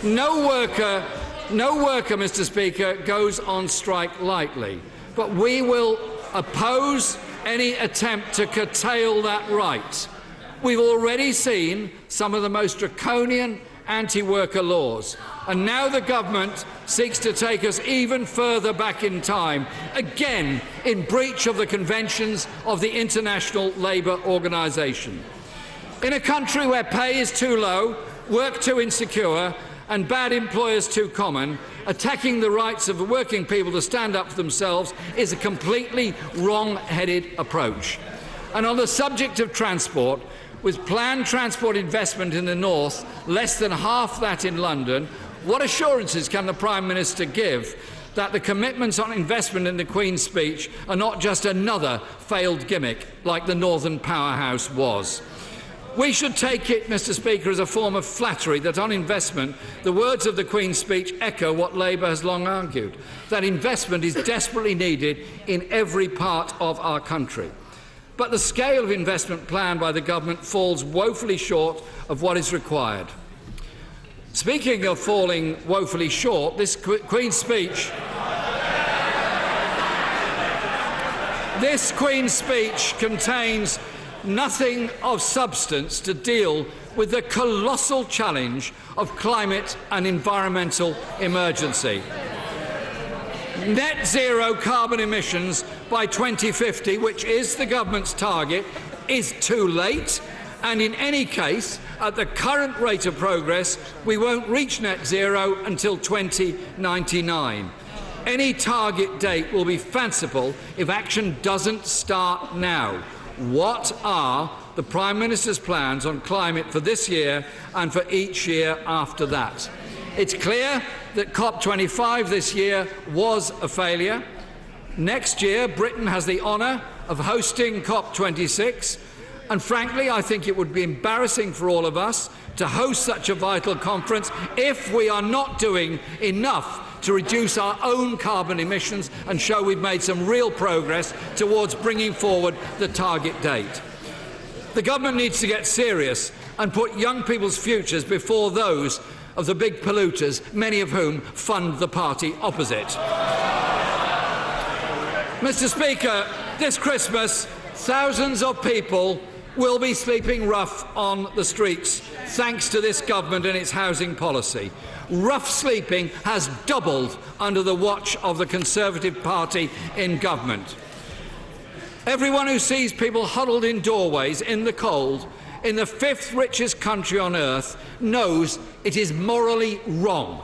No worker, Mr. Speaker, goes on strike lightly, but we will oppose any attempt to curtail that right. We've already seen some of the most draconian anti-worker laws, and now the government seeks to take us even further back in time, again in breach of the conventions of the International Labour Organization. In a country where pay is too low, work too insecure and bad employers too common, attacking the rights of the working people to stand up for themselves is a completely wrong-headed approach. And on the subject of transport, with planned transport investment in the north, less than half that in London, what assurances can the Prime Minister give that the commitments on investment in the Queen's speech are not just another failed gimmick like the Northern Powerhouse was? We should take it, Mr. Speaker, as a form of flattery that on investment the words of the Queen's speech echo what Labour has long argued, that investment is desperately needed in every part of our country. But the scale of investment planned by the government falls woefully short of what is required. Speaking of falling woefully short, this Queen's speech contains nothing of substance to deal with the colossal challenge of climate and environmental emergency. Net zero carbon emissions by 2050, which is the government's target, is too late, and in any case, at the current rate of progress, we won't reach net zero until 2099. Any target date will be fanciful if action doesn't start now. What are the Prime Minister's plans on climate for this year and for each year after that? It's clear that COP25 this year was a failure. Next year, Britain has the honour of hosting COP26, and frankly, I think it would be embarrassing for all of us to host such a vital conference if we are not doing enough to reduce our own carbon emissions and show we've made some real progress towards bringing forward the target date. The government needs to get serious and put young people's futures before those of the big polluters, many of whom fund the party opposite. Mr. Speaker, this Christmas, thousands of people will be sleeping rough on the streets, thanks to this government and its housing policy. Rough sleeping has doubled under the watch of the Conservative Party in government. Everyone who sees people huddled in doorways in the cold in the 5th richest country on earth knows it is morally wrong.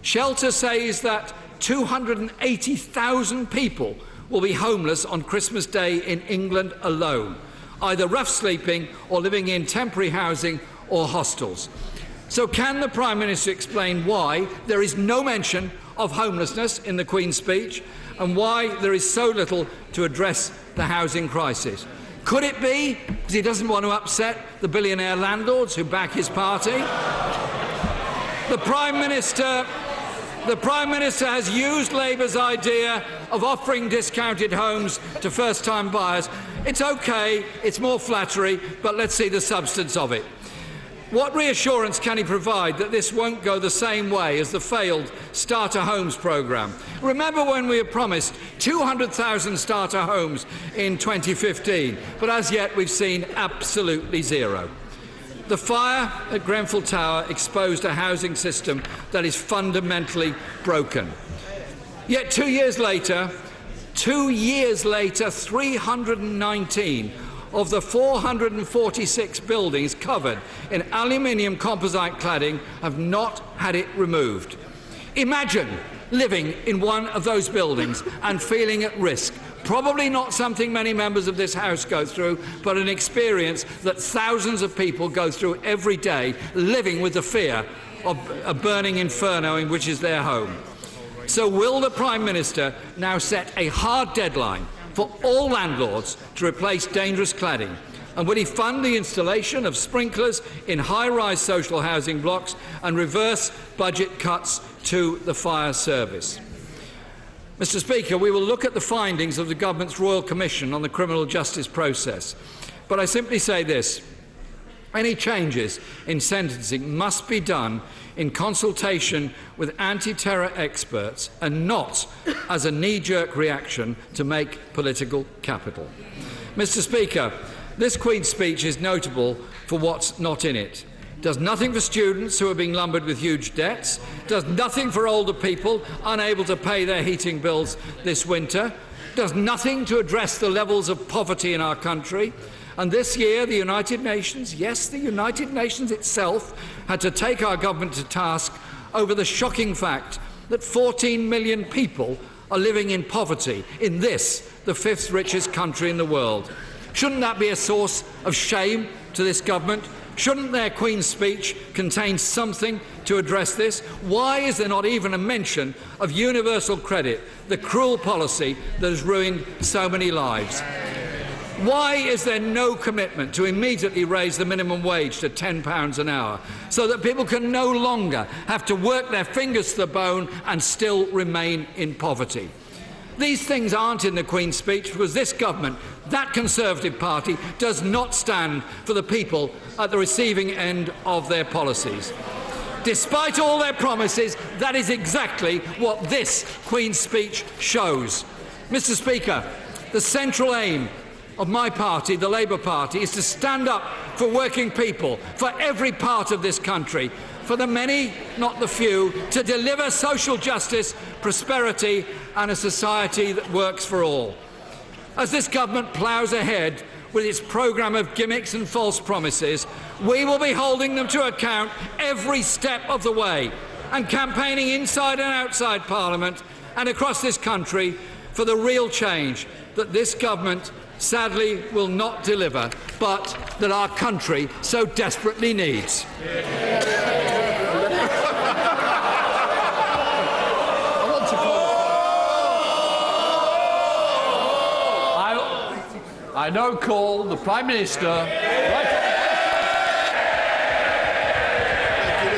Shelter says that 280,000 people will be homeless on Christmas Day in England alone, either rough sleeping or living in temporary housing or hostels. So can the Prime Minister explain why there is no mention of homelessness in the Queen's speech and why there is so little to address the housing crisis? Could it be because he doesn't want to upset the billionaire landlords who back his party? The Prime Minister has used Labour's idea of offering discounted homes to first-time buyers. It's OK, it's more flattery, but let's see the substance of it. What reassurance can he provide that this won't go the same way as the failed Starter Homes programme? Remember when we were promised 200,000 starter homes in 2015, but as yet we've seen absolutely zero. The fire at Grenfell Tower exposed a housing system that is fundamentally broken. Yet 2 years later, 319 of the 446 buildings covered in aluminium composite cladding have not had it removed. Imagine living in one of those buildings and feeling at risk. Probably not something many members of this House go through, but an experience that thousands of people go through every day, living with the fear of a burning inferno in which is their home. So will the Prime Minister now set a hard deadline for all landlords to replace dangerous cladding? And will he fund the installation of sprinklers in high-rise social housing blocks and reverse budget cuts to the fire service? Mr. Speaker, we will look at the findings of the Government's Royal Commission on the criminal justice process. But I simply say this: any changes in sentencing must be done in consultation with anti-terror experts and not as a knee-jerk reaction to make political capital. Mr. Speaker, this Queen's speech is notable for what's not in it. Does nothing for students who are being lumbered with huge debts, does nothing for older people unable to pay their heating bills this winter, does nothing to address the levels of poverty in our country. And this year, the United Nations, yes, the United Nations itself, had to take our government to task over the shocking fact that 14 million people are living in poverty in this, the 5th richest country in the world. Shouldn't that be a source of shame to this government? Shouldn't their Queen's speech contain something to address this? Why is there not even a mention of universal credit, the cruel policy that has ruined so many lives? Why is there no commitment to immediately raise the minimum wage to £10 an hour so that people can no longer have to work their fingers to the bone and still remain in poverty? These things aren't in the Queen's speech because this government, that Conservative Party, does not stand for the people at the receiving end of their policies. Despite all their promises, that is exactly what this Queen's speech shows. Mr. Speaker, the central aim of my party, the Labour Party, is to stand up for working people, for every part of this country, for the many, not the few, to deliver social justice, prosperity and a society that works for all. As this government ploughs ahead with its programme of gimmicks and false promises, we will be holding them to account every step of the way and campaigning inside and outside Parliament and across this country for the real change that this government sadly will not deliver, but that our country so desperately needs. I now call the Prime Minister. Thank you,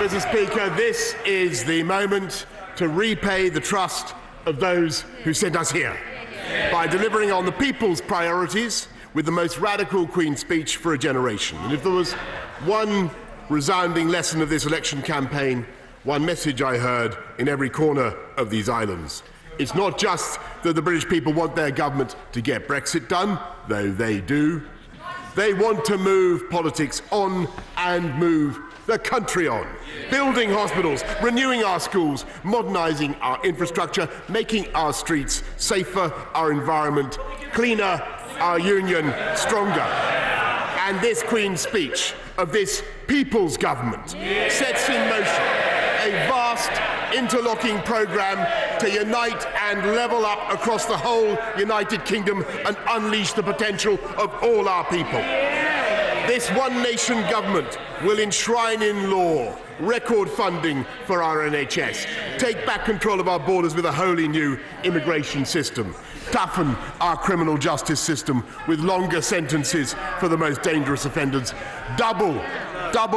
Mr. Speaker. This is the moment to repay the trust of those who sent us here by delivering on the people's priorities with the most radical Queen's speech for a generation. And if there was one resounding lesson of this election campaign, one message I heard in every corner of these islands: it's not just that the British people want their government to get Brexit done, though they do. They want to move politics on and move the country on. Building hospitals, renewing our schools, modernising our infrastructure, making our streets safer, our environment cleaner, our union stronger. And this Queen's speech of this people's government sets in motion a vast interlocking programme to unite and level up across the whole United Kingdom and unleash the potential of all our people. This one nation government will enshrine in law record funding for our NHS, take back control of our borders with a wholly new immigration system, toughen our criminal justice system with longer sentences for the most dangerous offenders, double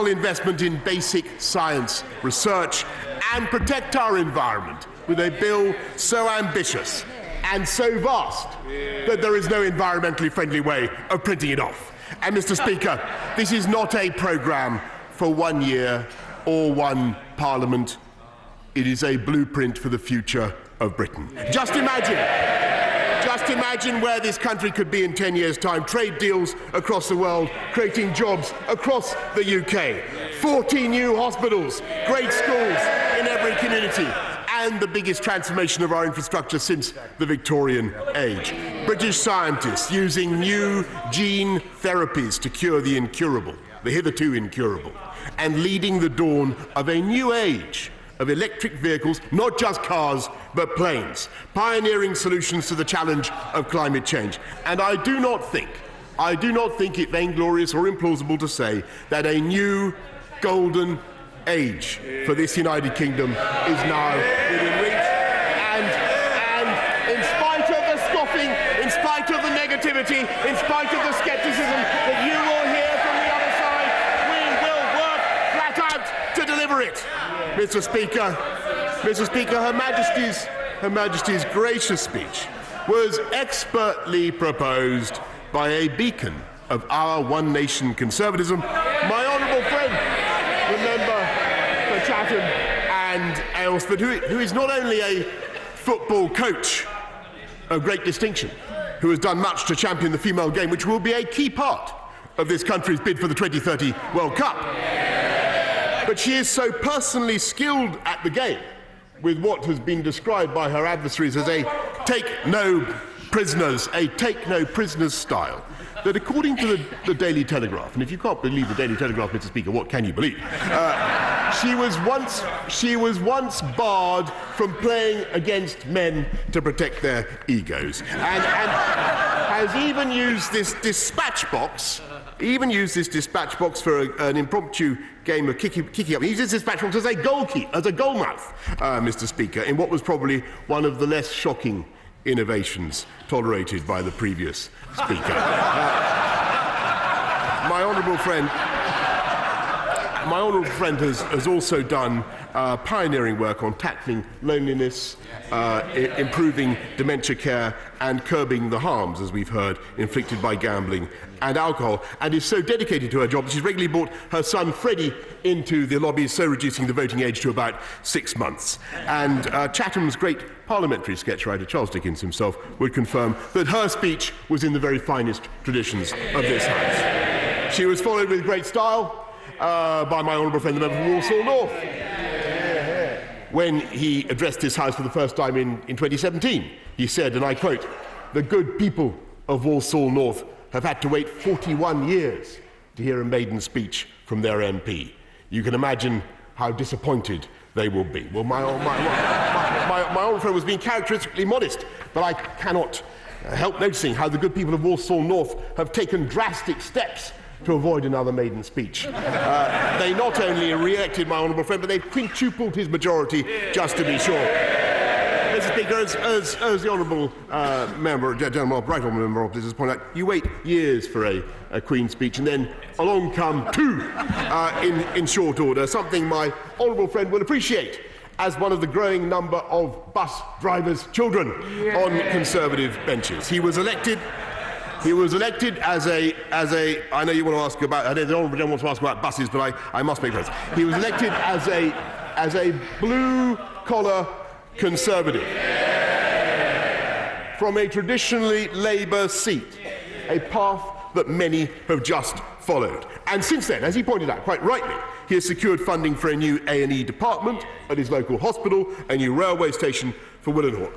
investment in basic science research, and protect our environment with a bill so ambitious and so vast that there is no environmentally friendly way of printing it off. And Mr. Speaker, this is not a programme for 1 year or one parliament. It is a blueprint for the future of Britain. Just imagine where this country could be in 10 years' time. Trade deals across the world, creating jobs across the UK. 40 new hospitals, great schools in every community, and the biggest transformation of our infrastructure since the Victorian age. British scientists using new gene therapies to cure the incurable, the hitherto incurable, and leading the dawn of a new age of electric vehicles, not just cars, but planes, pioneering solutions to the challenge of climate change. And I do not think it vainglorious or implausible to say that a new golden age for this United Kingdom is now within reach. And in spite of the scoffing, in spite of the negativity, in spite of the scepticism that you will hear from the other side, we will work flat out to deliver it. Mr. Speaker, Her Majesty's gracious speech was expertly proposed by a beacon of our one nation conservatism, my honourable friend, the member for Chatham and Aylesford, who is not only a football coach of great distinction, who has done much to champion the female game, which will be a key part of this country's bid for the 2030 World Cup. But she is so personally skilled at the game, with what has been described by her adversaries as a take no prisoners style, that according to the Daily Telegraph, and if you can't believe the Daily Telegraph, Mr. Speaker, what can you believe? She was once barred from playing against men to protect their egos, and has even used this dispatch box. For an impromptu game of kicking up. He uses this dispatch box as a goal mouth, Mr. Speaker, in what was probably one of the less shocking innovations tolerated by the previous Speaker. My honourable friend has also done pioneering work on tackling loneliness, improving dementia care, and curbing the harms, as we've heard, inflicted by gambling and alcohol, and is so dedicated to her job that she's regularly brought her son Freddie into the lobbies, so reducing the voting age to about 6 months. And Chatham's great parliamentary sketch writer, Charles Dickens himself, would confirm that her speech was in the very finest traditions of this House. She was followed with great style by my honourable friend, the member for Walsall North, when he addressed this House for the first time in 2017. He said, and I quote, "The good people of Walsall North have had to wait 41 years to hear a maiden speech from their MP. You can imagine how disappointed they will be." Well, my honourable friend was being characteristically modest, but I cannot help noticing how the good people of Walsall North have taken drastic steps to avoid another maiden speech. They not only re-elected my honourable friend, but they've quintupled his majority just to be sure. Mr. Speaker, as the honourable member, gentleman, right honourable member of this has pointed out, you wait years for a Queen's speech, and then along come two in short order, something my honourable friend will appreciate as one of the growing number of bus drivers' children on Conservative benches. He was elected as a. I know you want to ask about. I know the honourable gentleman wants to ask about buses, but I must make sense. He was elected as a blue-collar Conservative from a traditionally Labour seat, a path that many have just followed. And since then, as he pointed out quite rightly, he has secured funding for a new A&E department at his local hospital, a new railway station for Willenhall.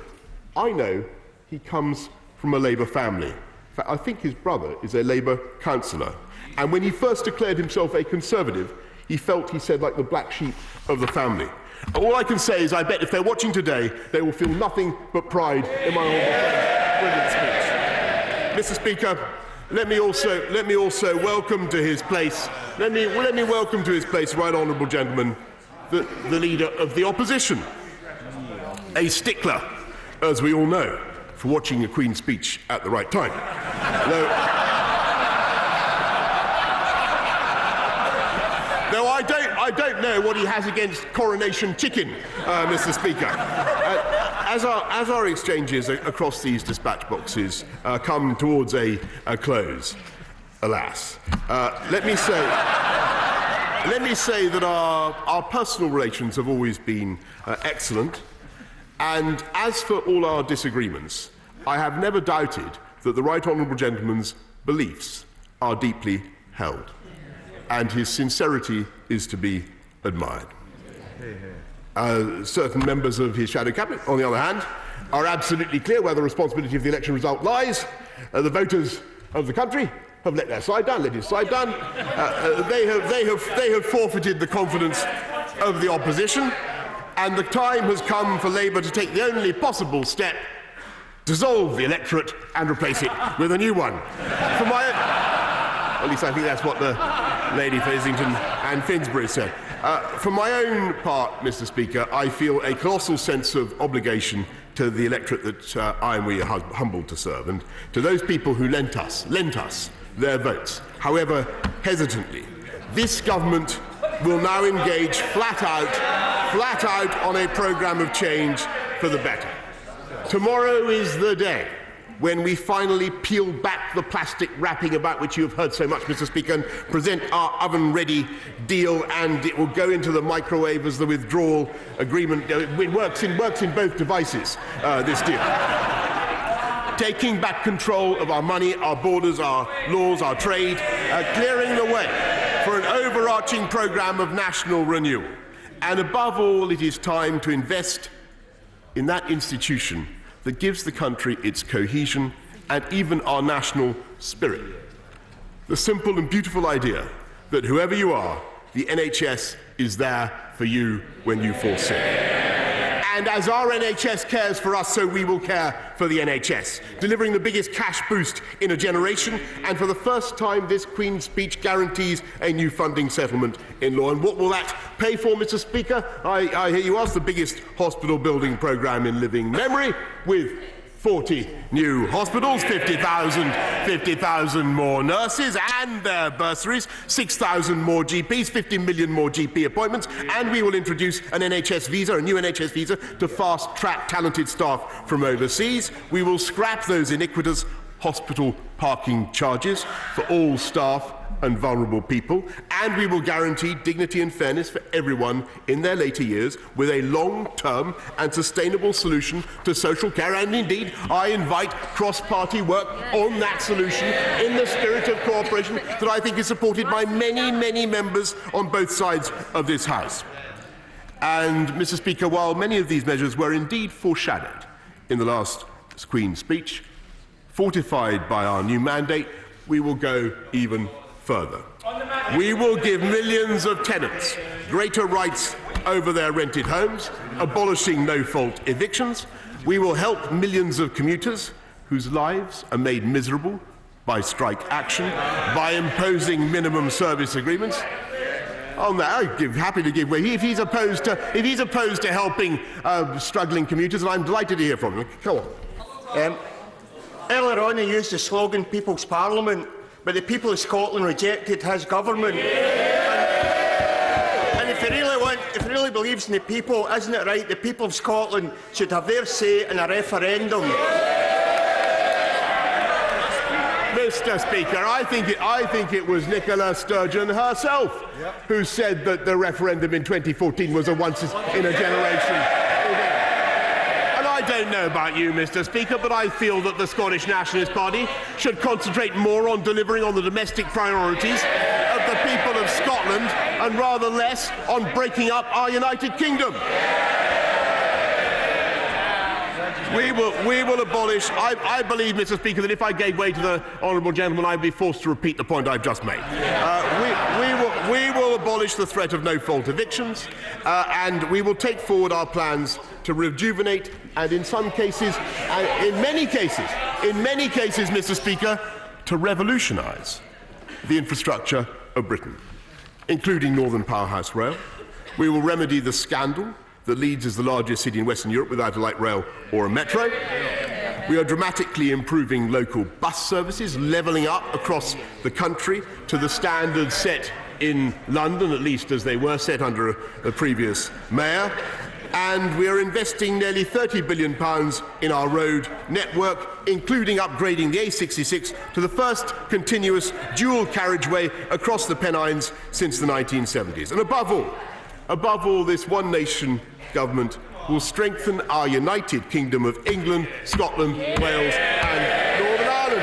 I know he comes from a Labour family, fact, I think his brother is a Labour councillor. And when he first declared himself a Conservative, he felt, he said, like the black sheep of the family. All I can say is I bet if they're watching today, they will feel nothing but pride in my brilliant speech. Mr. Speaker, let me also welcome to his place. Let me welcome to his place, right honourable gentleman, the leader of the opposition, a stickler, as we all know, for watching a Queen's speech at the right time. Though I don't know what he has against coronation chicken, Mr. Speaker. As our exchanges across these dispatch boxes come towards a close, alas, let me say that our personal relations have always been excellent, and as for all our disagreements, I have never doubted that the right honourable gentleman's beliefs are deeply held, and his sincerity is to be admired. Certain members of his shadow cabinet, on the other hand, are absolutely clear where the responsibility of the election result lies. The voters of the country have let their side down, let his side down. They have forfeited the confidence of the opposition, and the time has come for Labour to take the only possible step: dissolve the electorate and replace it with a new one. At least I think that's what the lady for Islington and Finsbury said. For my own part, Mr. Speaker, I feel a colossal sense of obligation to the electorate that I and we are humbled to serve, and to those people who lent us their votes, however hesitantly. This government will now engage flat out on a programme of change for the better. Tomorrow is the day when we finally peel back the plastic wrapping about which you have heard so much, Mr. Speaker, and present our oven-ready deal, and it will go into the microwave as the withdrawal agreement. It works in both devices, this deal. Taking back control of our money, our borders, our laws, our trade, clearing the way for an overarching programme of national renewal. And above all, it is time to invest in that institution that gives the country its cohesion and even our national spirit. The simple and beautiful idea that whoever you are, the NHS is there for you when you fall sick. And as our NHS cares for us, so we will care for the NHS, delivering the biggest cash boost in a generation, and for the first time this Queen's speech guarantees a new funding settlement in law. And what will that pay for, Mr. Speaker? I hear you ask. The biggest hospital building programme in living memory, with 40 new hospitals, 50,000 more nurses and their bursaries, 6,000 more GPs, 50 million more GP appointments, and we will introduce an NHS visa, a new NHS visa, to fast-track talented staff from overseas. We will scrap those iniquitous hospital parking charges for all staff and vulnerable people, and we will guarantee dignity and fairness for everyone in their later years with a long-term and sustainable solution to social care. And indeed, I invite cross-party work on that solution in the spirit of cooperation that I think is supported by many, many members on both sides of this House. And, Mr. Speaker, while many of these measures were indeed foreshadowed in the last Queen's speech, fortified by our new mandate, we will go even further. We will give millions of tenants greater rights over their rented homes, abolishing no-fault evictions. We will help millions of commuters whose lives are made miserable by strike action, by imposing minimum service agreements. On that, I'm happy to give way. If he's opposed to helping struggling commuters, and I'm delighted to hear from him. Come on. Earlier on, he used the slogan "People's Parliament," but the people of Scotland rejected his government. And if he really believes in the people, isn't it right the people of Scotland should have their say in a referendum? Mr. Speaker, I think it was Nicola Sturgeon herself who said that the referendum in 2014 was a once-in-a-generation event. I don't know about you, Mr. Speaker, but I feel that the Scottish Nationalist Party should concentrate more on delivering on the domestic priorities of the people of Scotland and rather less on breaking up our United Kingdom. We will abolish. I believe, Mr. Speaker, that if I gave way to the honourable gentleman, I'd be forced to repeat the point I've just made. We will abolish the threat of no-fault evictions, and we will take forward our plans to rejuvenate and, in some cases, and in many cases, Mr. Speaker, to revolutionise the infrastructure of Britain, including Northern Powerhouse Rail. We will remedy the scandal that Leeds is the largest city in Western Europe without a light rail or a metro. We are dramatically improving local bus services, levelling up across the country to the standards set in London, at least as they were set under a previous mayor. And we are investing nearly £30 billion in our road network, including upgrading the A66 to the first continuous dual carriageway across the Pennines since the 1970s. And above all, this one nation government will strengthen our United Kingdom of England, Scotland, Wales and Northern Ireland,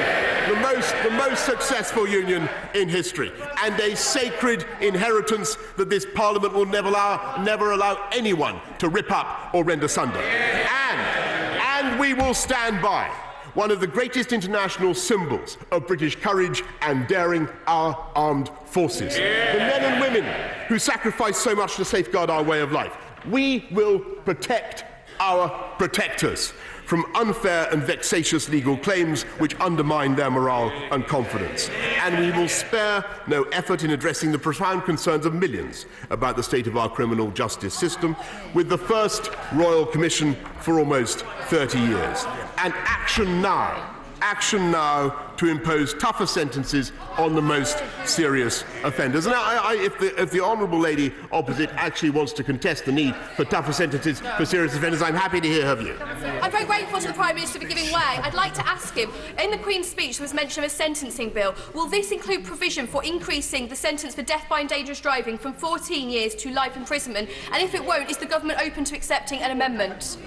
the most successful union in history, and a sacred inheritance that this Parliament will never allow anyone to rip up or rend asunder. And we will stand by one of the greatest international symbols of British courage and daring, our armed forces. The men and women who sacrifice so much to safeguard our way of life. We will protect our protectors from unfair and vexatious legal claims which undermine their morale and confidence. And we will spare no effort in addressing the profound concerns of millions about the state of our criminal justice system, with the first Royal Commission for almost 30 years. And action now to impose tougher sentences on the most serious offenders. Now, if the honourable lady opposite actually wants to contest the need for tougher sentences for serious offenders, I'm happy to hear her view. I'm very grateful to the Prime Minister for giving way. I'd like to ask him, in the Queen's speech there was mention of a sentencing bill. Will this include provision for increasing the sentence for death by dangerous driving from 14 years to life imprisonment? And if it won't, is the government open to accepting an amendment?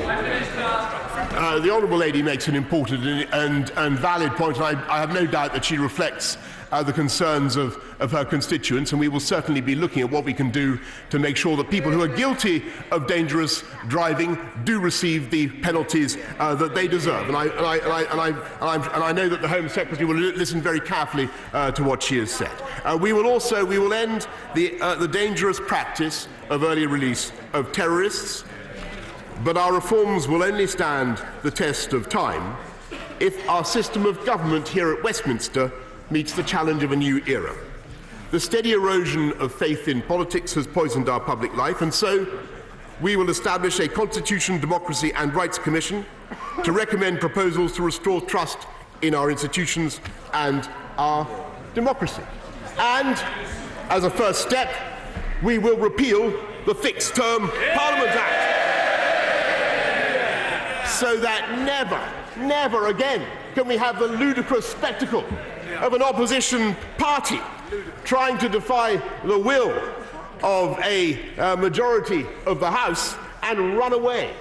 The honourable lady makes an important and valid point, and I have no doubt that she reflects the concerns of her constituents, and we will certainly be looking at what we can do to make sure that people who are guilty of dangerous driving do receive the penalties that they deserve. And I know that the Home Secretary will listen very carefully to what she has said. We will end the dangerous practice of early release of terrorists. But our reforms will only stand the test of time if our system of government here at Westminster meets the challenge of a new era. The steady erosion of faith in politics has poisoned our public life, and so we will establish a Constitution, Democracy and Rights Commission to recommend proposals to restore trust in our institutions and our democracy. And, as a first step, we will repeal the Fixed Term Parliament Act, so that never again can we have the ludicrous spectacle of an opposition party trying to defy the will of a majority of the House and run away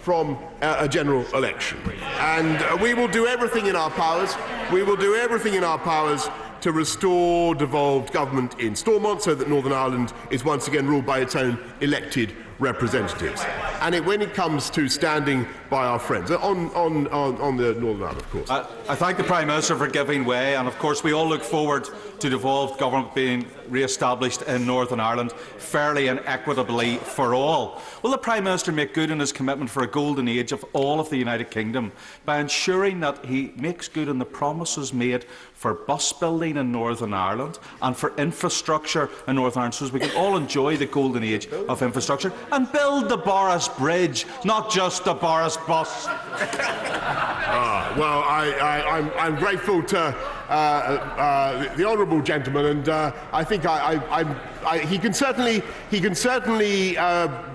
from a general election. And we will do everything in our powers. To restore devolved government in Stormont so that Northern Ireland is once again ruled by its own elected representatives. And when it comes to standing by our friends, on the Northern Ireland, of course. I thank the Prime Minister for giving way, and of course we all look forward to devolved government being re-established in Northern Ireland fairly and equitably for all. Will the Prime Minister make good on his commitment for a golden age of all of the United Kingdom by ensuring that he makes good on the promises made for bus building in Northern Ireland and for infrastructure in Northern Ireland, so as we can all enjoy the golden age of infrastructure and build the Boris Bridge, not just the Boris bus? Well, I'm grateful to the honourable gentleman, and I think he can certainly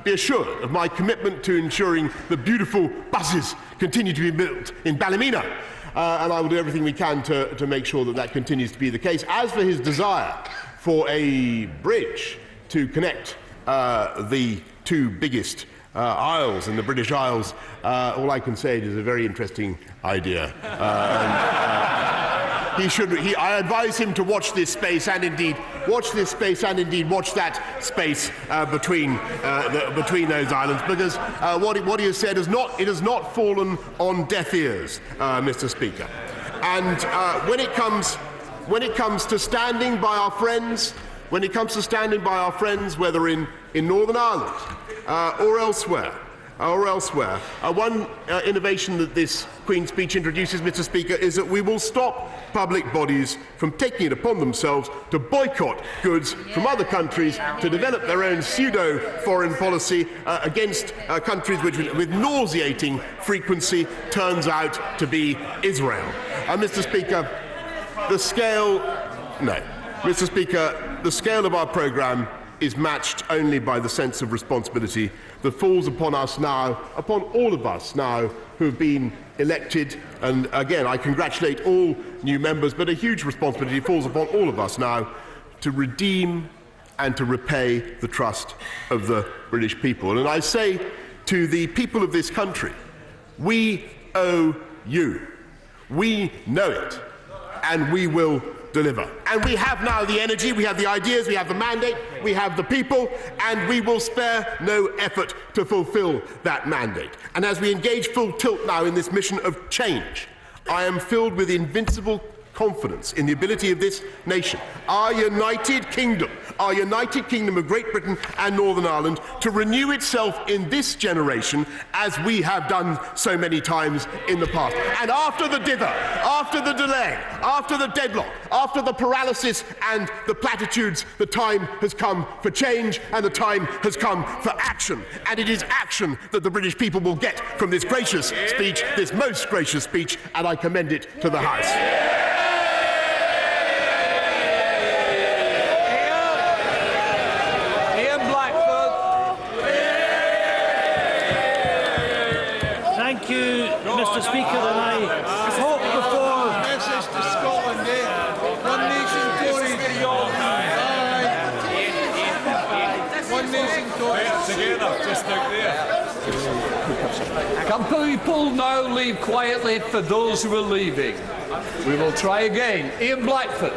be assured of my commitment to ensuring that beautiful buses continue to be built in Ballymena. And I will do everything we can to make sure that continues to be the case. As for his desire for a bridge to connect the two biggest isles in the British Isles, all I can say is a very interesting idea. I advise him to watch this space and indeed watch that space between those islands, because what he has said has not fallen on deaf ears, Mr. Speaker. And when it comes to standing by our friends, whether in Northern Ireland or elsewhere, one innovation that this Queen's speech introduces, Mr. Speaker, is that we will stop public bodies from taking it upon themselves to boycott goods from other countries to develop their own pseudo-foreign policy against countries which, with nauseating frequency, turns out to be Israel. Mr. Speaker, the scale of our programme is matched only by the sense of responsibility that falls upon us now, upon all of us now who have been elected. And again, I congratulate all new members, but a huge responsibility falls upon all of us now to redeem and to repay the trust of the British people. And I say to the people of this country, we owe you. We know it, and we will deliver. And we have now the energy, we have the ideas, we have the mandate, we have the people, and we will spare no effort to fulfil that mandate. And as we engage full tilt now in this mission of change, I am filled with invincible confidence in the ability of this nation, our United Kingdom of Great Britain and Northern Ireland, to renew itself in this generation as we have done so many times in the past. And after the dither, after the delay, after the deadlock, after the paralysis and the platitudes, the time has come for change and the time has come for action. And it is action that the British people will get from this gracious speech, this most gracious speech, and I commend it to the House. Thank you, Mr. Speaker, and I hope before... Message to Scotland, One nation Tories. One nation Tories. Together, just out there. Can people now leave quietly for those who are leaving? We will try again. Ian Blackford.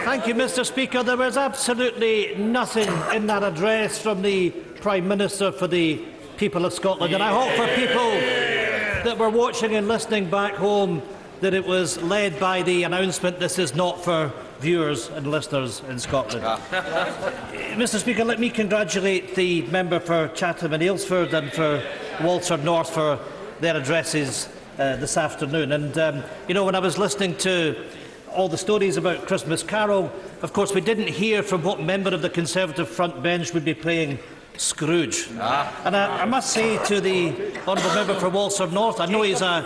Thank you, Mr. Speaker. There was absolutely nothing in that address from the Prime Minister for the people of Scotland, and I hope for people that were watching and listening back home that it was led by the announcement, "This is not for viewers and listeners in Scotland." Mr. Speaker, let me congratulate the member for Chatham and Aylesford and for Walter North for their addresses this afternoon. And you know, when I was listening to all the stories about Christmas Carol, of course we didn't hear from what member of the Conservative front bench would be playing Scrooge. And I must say to the honourable member for Walsall North, I know he's a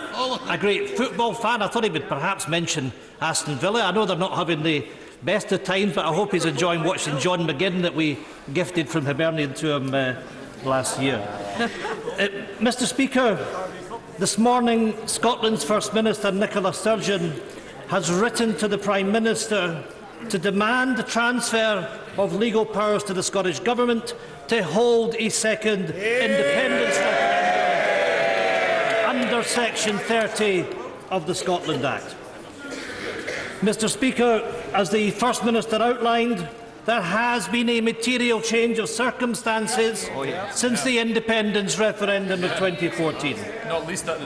great football fan. I thought he would perhaps mention Aston Villa. I know they're not having the best of times, but I hope he's enjoying watching John McGinn that we gifted from Hibernian to him last year. Mr. Speaker, this morning Scotland's First Minister Nicola Sturgeon has written to the Prime Minister to demand the transfer of legal powers to the Scottish Government to hold a second independence referendum under Section 30 of the Scotland Act. Mr. Speaker, as the First Minister outlined, there has been a material change of circumstances since the independence referendum of 2014,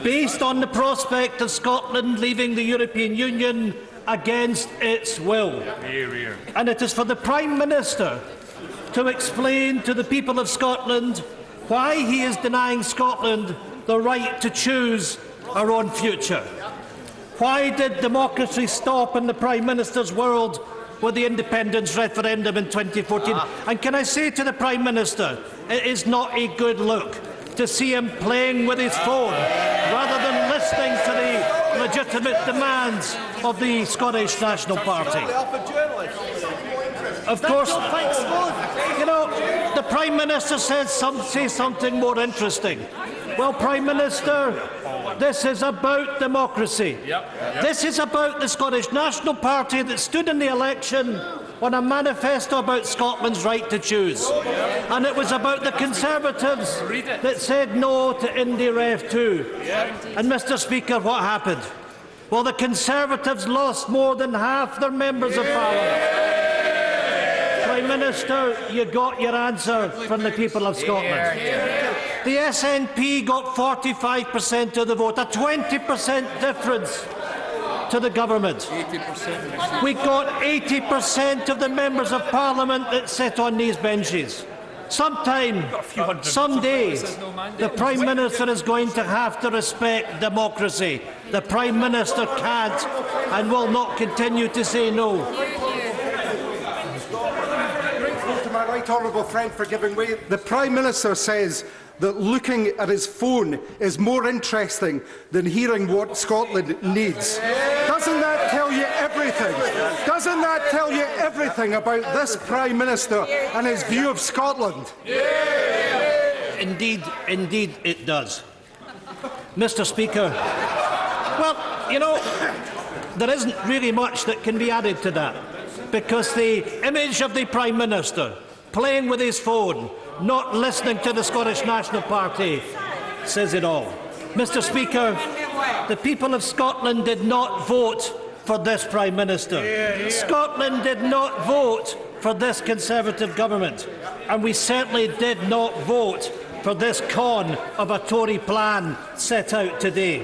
based on the prospect of Scotland leaving the European Union against its will. And it is for the Prime Minister to explain to the people of Scotland why he is denying Scotland the right to choose our own future. Why did democracy stop in the Prime Minister's world with the independence referendum in 2014? And can I say to the Prime Minister, it is not a good look to see him playing with his phone rather than listening to the legitimate demands of the Scottish National Party. Of course, you know, the Prime Minister says say something more interesting. Well, Prime Minister, this is about democracy. This is about the Scottish National Party that stood in the election on a manifesto about Scotland's right to choose. And it was about the Conservatives that said no to Indy Rev 2. And, Mr. Speaker, what happened? Well, the Conservatives lost more than half their members of Parliament. Prime Minister, you got your answer from the people of Scotland. The SNP got 45% of the vote, a 20% difference to the government. We got 80% of the members of Parliament that sit on these benches. Someday, the Prime Minister is going to have to respect democracy. The Prime Minister can't and will not continue to say no. To my right honourable friend for giving way. The Prime Minister says that looking at his phone is more interesting than hearing what Scotland needs. Doesn't that tell you everything? Doesn't that tell you everything about this Prime Minister and his view of Scotland? Indeed it does. Mr. Speaker, well, you know, there isn't really much that can be added to that, because the image of the Prime Minister playing with his phone, not listening to the Scottish National Party, says it all. Mr. Speaker, the people of Scotland did not vote for this Prime Minister. Scotland did not vote for this Conservative government, and we certainly did not vote for this con of a Tory plan set out today.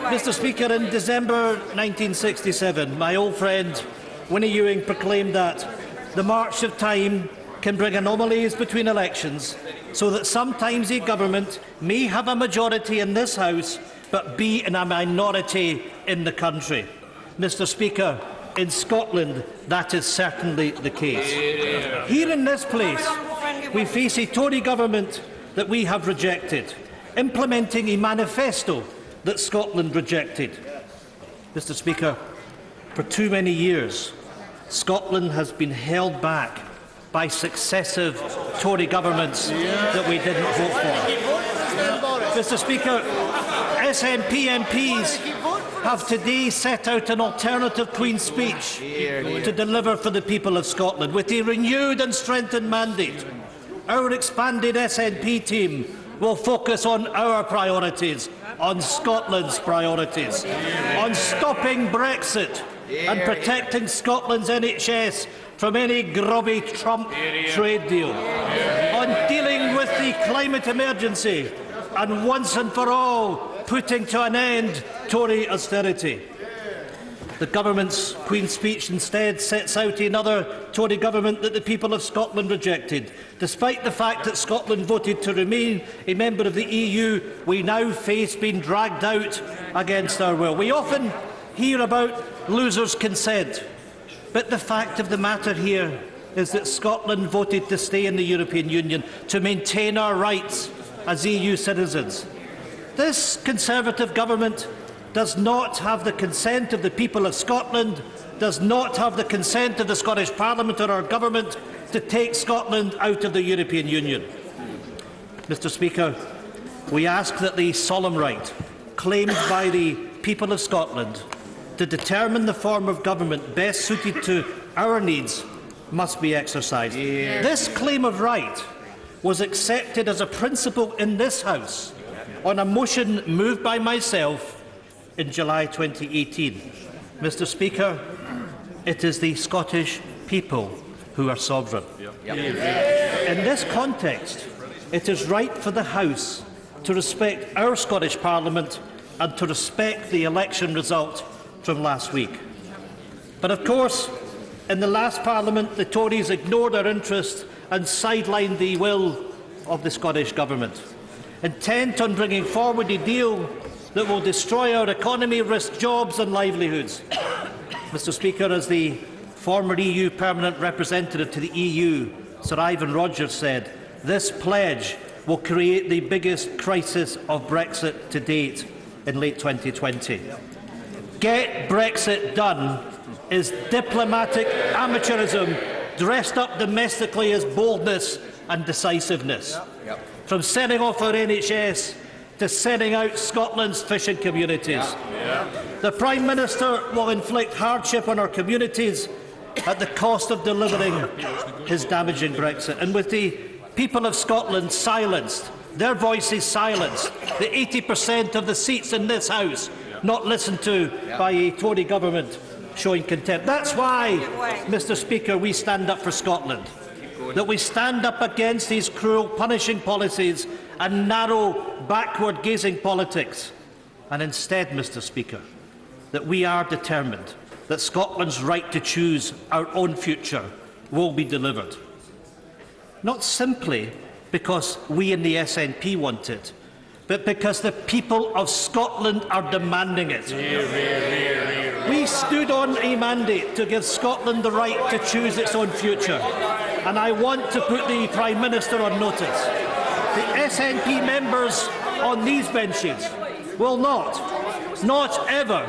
Mr. Speaker, in December 1967, my old friend Winnie Ewing proclaimed that the march of time can bring anomalies between elections, so that sometimes a government may have a majority in this House but be in a minority in the country. Mr. Speaker, in Scotland that is certainly the case. Here in this place we face a Tory government that we have rejected, implementing a manifesto that Scotland rejected. Mr. Speaker, for too many years Scotland has been held back by successive Tory governments that we didn't vote for. Mr. Speaker, SNP MPs have today set out an alternative Queen's speech to deliver for the people of Scotland with a renewed and strengthened mandate. Our expanded SNP team will focus on our priorities, on Scotland's priorities, on stopping Brexit and protecting Scotland's NHS from any grubby Trump trade deal, on dealing with the climate emergency and once and for all putting to an end Tory austerity. The government's Queen's speech instead sets out another Tory government that the people of Scotland rejected. Despite the fact that Scotland voted to remain a member of the EU, we now face being dragged out against our will. We often hear about losers' consent, but the fact of the matter here is that Scotland voted to stay in the European Union to maintain our rights as EU citizens. This Conservative government does not have the consent of the people of Scotland, does not have the consent of the Scottish Parliament or our government to take Scotland out of the European Union. Mr. Speaker, we ask that the solemn right claimed by the people of Scotland to determine the form of government best suited to our needs must be exercised. This claim of right was accepted as a principle in this House on a motion moved by myself in July 2018. Mr. Speaker, it is the Scottish people who are sovereign. In this context, it is right for the House to respect our Scottish Parliament and to respect the election result from last week. But of course, in the last Parliament, the Tories ignored our interests and sidelined the will of the Scottish Government, intent on bringing forward a deal that will destroy our economy, risk jobs and livelihoods. Mr. Speaker, as the former EU Permanent Representative to the EU, Sir Ivan Rogers, said, this pledge will create the biggest crisis of Brexit to date in late 2020. Get Brexit done is diplomatic amateurism dressed up domestically as boldness and decisiveness. From setting off our NHS to setting out Scotland's fishing communities. The Prime Minister will inflict hardship on our communities at the cost of delivering his damaging Brexit. And with the people of Scotland silenced their voices silenced, the 80% of the seats in this House not listened to by a Tory government showing contempt. That's why, Mr Speaker, we stand up for Scotland, that we stand up against these cruel, punishing policies and narrow, backward-gazing politics, and instead, Mr Speaker, that we are determined that Scotland's right to choose our own future will be delivered. Not simply because we in the SNP want it, but because the people of Scotland are demanding it. We stood on a mandate to give Scotland the right to choose its own future, and I want to put the Prime Minister on notice. The SNP members on these benches will not ever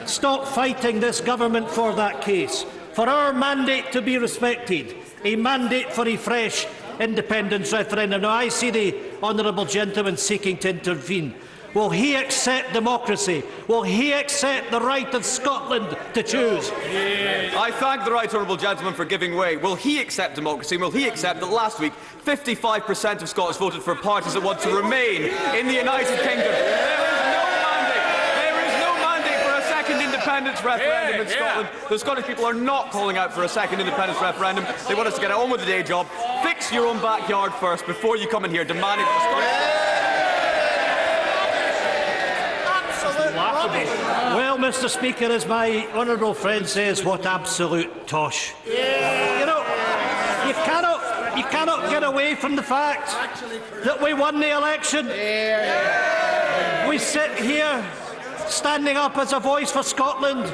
stop fighting this government for that case, for our mandate to be respected, a mandate for a fresh independence referendum. Now, I see the honourable gentleman seeking to intervene. Will he accept democracy? Will he accept the right of Scotland to choose? I thank the right honourable gentleman for giving way. Will he accept democracy? Will he accept that last week 55% of Scots voted for parties that want to remain in the United Kingdom? There is no mandate for a second independence referendum in Scotland. The Scottish people are not calling out for a second independence referendum. They want us to get on with the day job. Fix your own backyard first before you come in here demanding that the Scottish... Well, Mr Speaker, as my honourable friend says, what absolute tosh. You know, you cannot get away from the fact that we won the election. We sit here standing up as a voice for Scotland,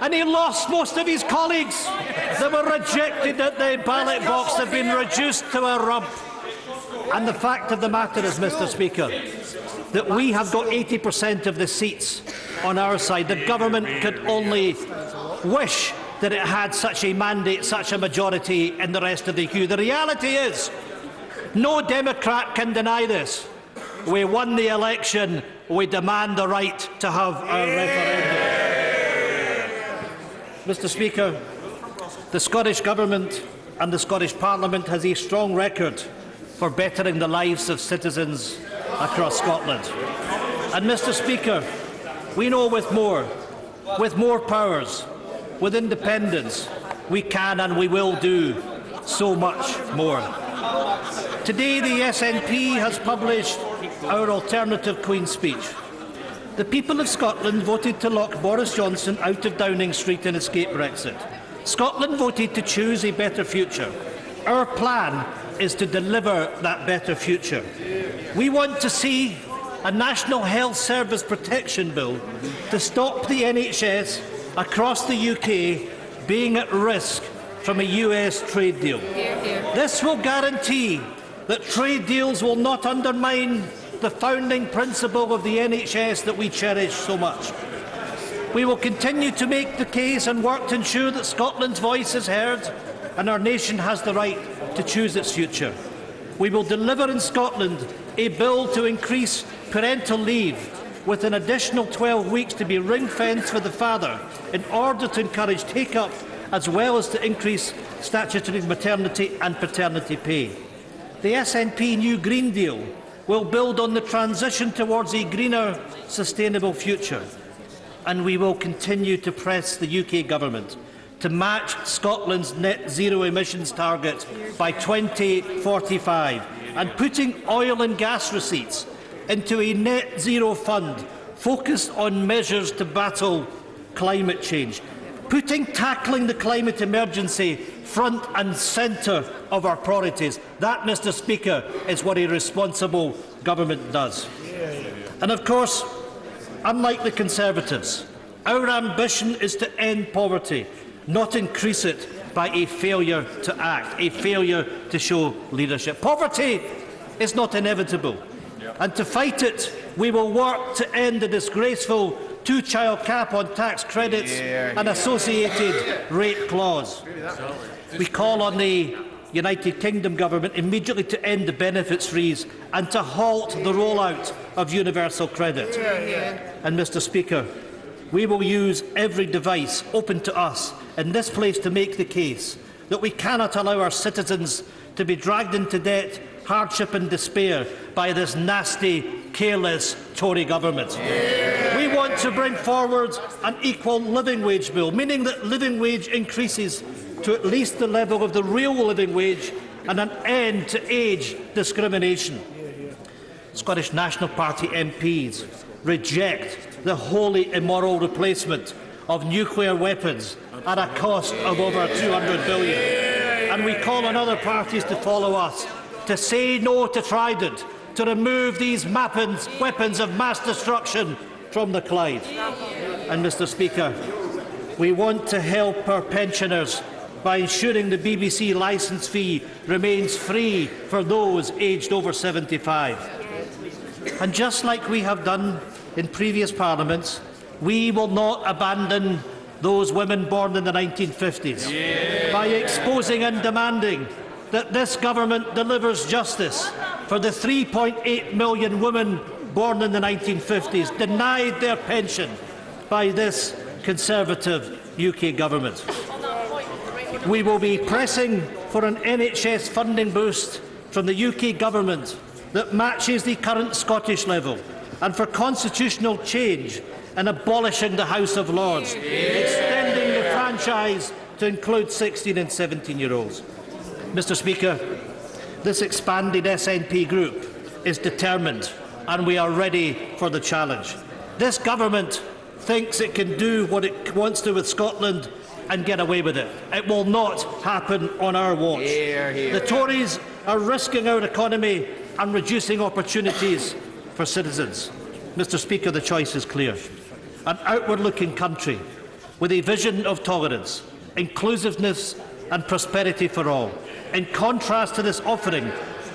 and he lost most of his colleagues that were rejected at the ballot box. They've been reduced to a rump. And the fact of the matter is, Mr Speaker, that we have got 80% of the seats on our side. The government could only wish that it had such a mandate, such a majority in the rest of the queue. The reality is, no Democrat can deny this. We won the election. We demand the right to have a referendum. Mr Speaker, the Scottish Government and the Scottish Parliament has a strong record for bettering the lives of citizens across Scotland. And Mr Speaker, we know with more powers, with independence, we can and we will do so much more. Today the SNP has published our alternative Queen's Speech. The people of Scotland voted to lock Boris Johnson out of Downing Street and escape Brexit. Scotland voted to choose a better future. Our plan is to deliver that better future. We want to see a National Health Service Protection Bill to stop the NHS across the UK being at risk from a US trade deal. This will guarantee that trade deals will not undermine the founding principle of the NHS that we cherish so much. We will continue to make the case and work to ensure that Scotland's voice is heard and our nation has the right to choose its future. We will deliver in Scotland a bill to increase parental leave with an additional 12 weeks to be ring-fenced for the father in order to encourage take-up as well as to increase statutory maternity and paternity pay. The SNP New Green Deal will build on the transition towards a greener, sustainable future, and we will continue to press the UK Government to match Scotland's net zero emissions target by 2045 and putting oil and gas receipts into a net zero fund focused on measures to battle climate change, putting tackling the climate emergency front and centre of our priorities. That, Mr Speaker, is what a responsible government does. And of course, unlike the Conservatives, our ambition is to end poverty, not increase it by a failure to act, a failure to show leadership. Poverty is not inevitable, and to fight it, we will work to end the disgraceful two-child cap on tax credits and associated rate clause. We call on the United Kingdom Government immediately to end the benefits freeze and to halt the rollout of universal credit. And, Mr Speaker, we will use every device open to us in this place to make the case that we cannot allow our citizens to be dragged into debt, hardship and despair by this nasty, careless Tory government. We want to bring forward an equal living wage bill, meaning that living wage increases to at least the level of the real living wage and an end to age discrimination. Scottish National Party MPs reject the wholly immoral replacement of nuclear weapons at a cost of over 200 billion. And we call on other parties to follow us, to say no to Trident, to remove these weapons of mass destruction from the Clyde. And, Mr Speaker, we want to help our pensioners by ensuring the BBC licence fee remains free for those aged over 75. And just like we have done in previous parliaments, we will not abandon those women born in the 1950s by exposing and demanding that this government delivers justice for the 3.8 million women born in the 1950s, denied their pension by this Conservative UK government. We will be pressing for an NHS funding boost from the UK government that matches the current Scottish level, and for constitutional change and abolishing the House of Lords, extending the franchise to include 16 and 17-year-olds. Mr Speaker, this expanded SNP group is determined, and we are ready for the challenge. This government thinks it can do what it wants to with Scotland and get away with it. It will not happen on our watch. The Tories are risking our economy and reducing opportunities for citizens. Mr Speaker, the choice is clear. An outward-looking country with a vision of tolerance, inclusiveness and prosperity for all, in contrast to this offering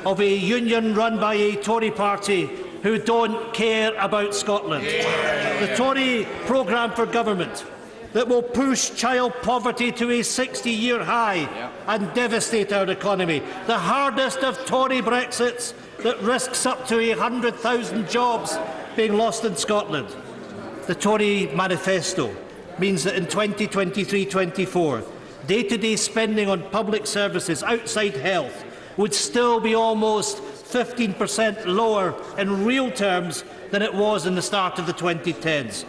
of a union run by a Tory party who don't care about Scotland. The Tory programme for government that will push child poverty to a 60-year high and devastate our economy. The hardest of Tory Brexits that risks up to 100,000 jobs being lost in Scotland. The Tory manifesto means that in 2023-24, day-to-day spending on public services outside health would still be almost 15% lower in real terms than it was in the start of the 2010s.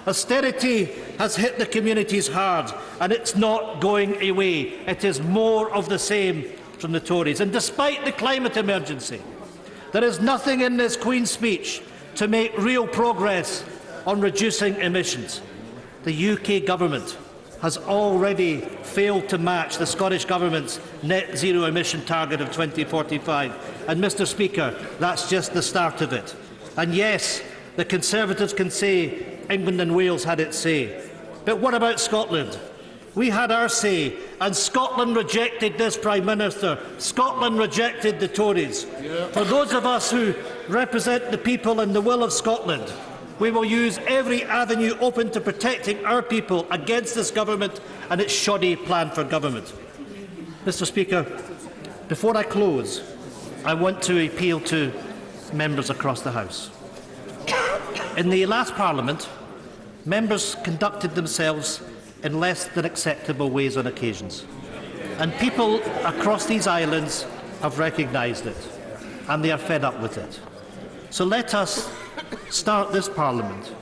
Austerity has hit the communities hard, and it's not going away. It is more of the same from the Tories. And despite the climate emergency, there is nothing in this Queen's speech to make real progress on reducing emissions. The UK government has already failed to match the Scottish Government's net zero emission target of 2045. And, Mr Speaker, that's just the start of it. And yes, the Conservatives can say England and Wales had its say. But what about Scotland? We had our say, and Scotland rejected this Prime Minister. Scotland rejected the Tories. For those of us who represent the people and the will of Scotland, we will use every avenue open to protecting our people against this government and its shoddy plan for government. Mr Speaker, before I close, I want to appeal to members across the House. In the last Parliament, members conducted themselves in less than acceptable ways on occasions, and people across these islands have recognised it, and they are fed up with it. So let us start this Parliament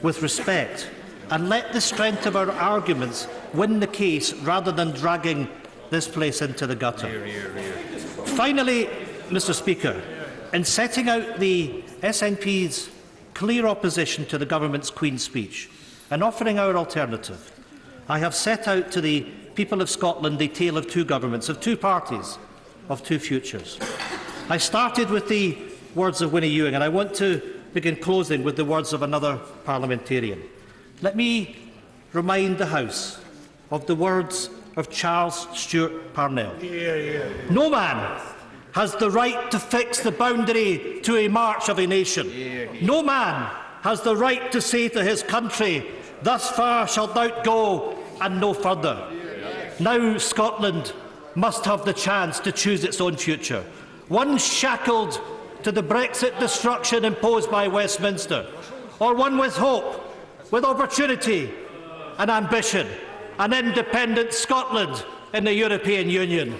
with respect and let the strength of our arguments win the case rather than dragging this place into the gutter. Finally, Mr Speaker, in setting out the SNP's clear opposition to the government's Queen's speech and offering our alternative, I have set out to the people of Scotland a tale of two governments, of two parties, of two futures. I started with the words of Winnie Ewing, and I want to begin closing with the words of another parliamentarian. Let me remind the House of the words of Charles Stewart Parnell. No man has the right to fix the boundary to a march of a nation. No man has the right to say to his country, thus far shalt thou go and no further. Now Scotland must have the chance to choose its own future, one shackled to the Brexit destruction imposed by Westminster, or one with hope, with opportunity and ambition, an independent Scotland in the European Union.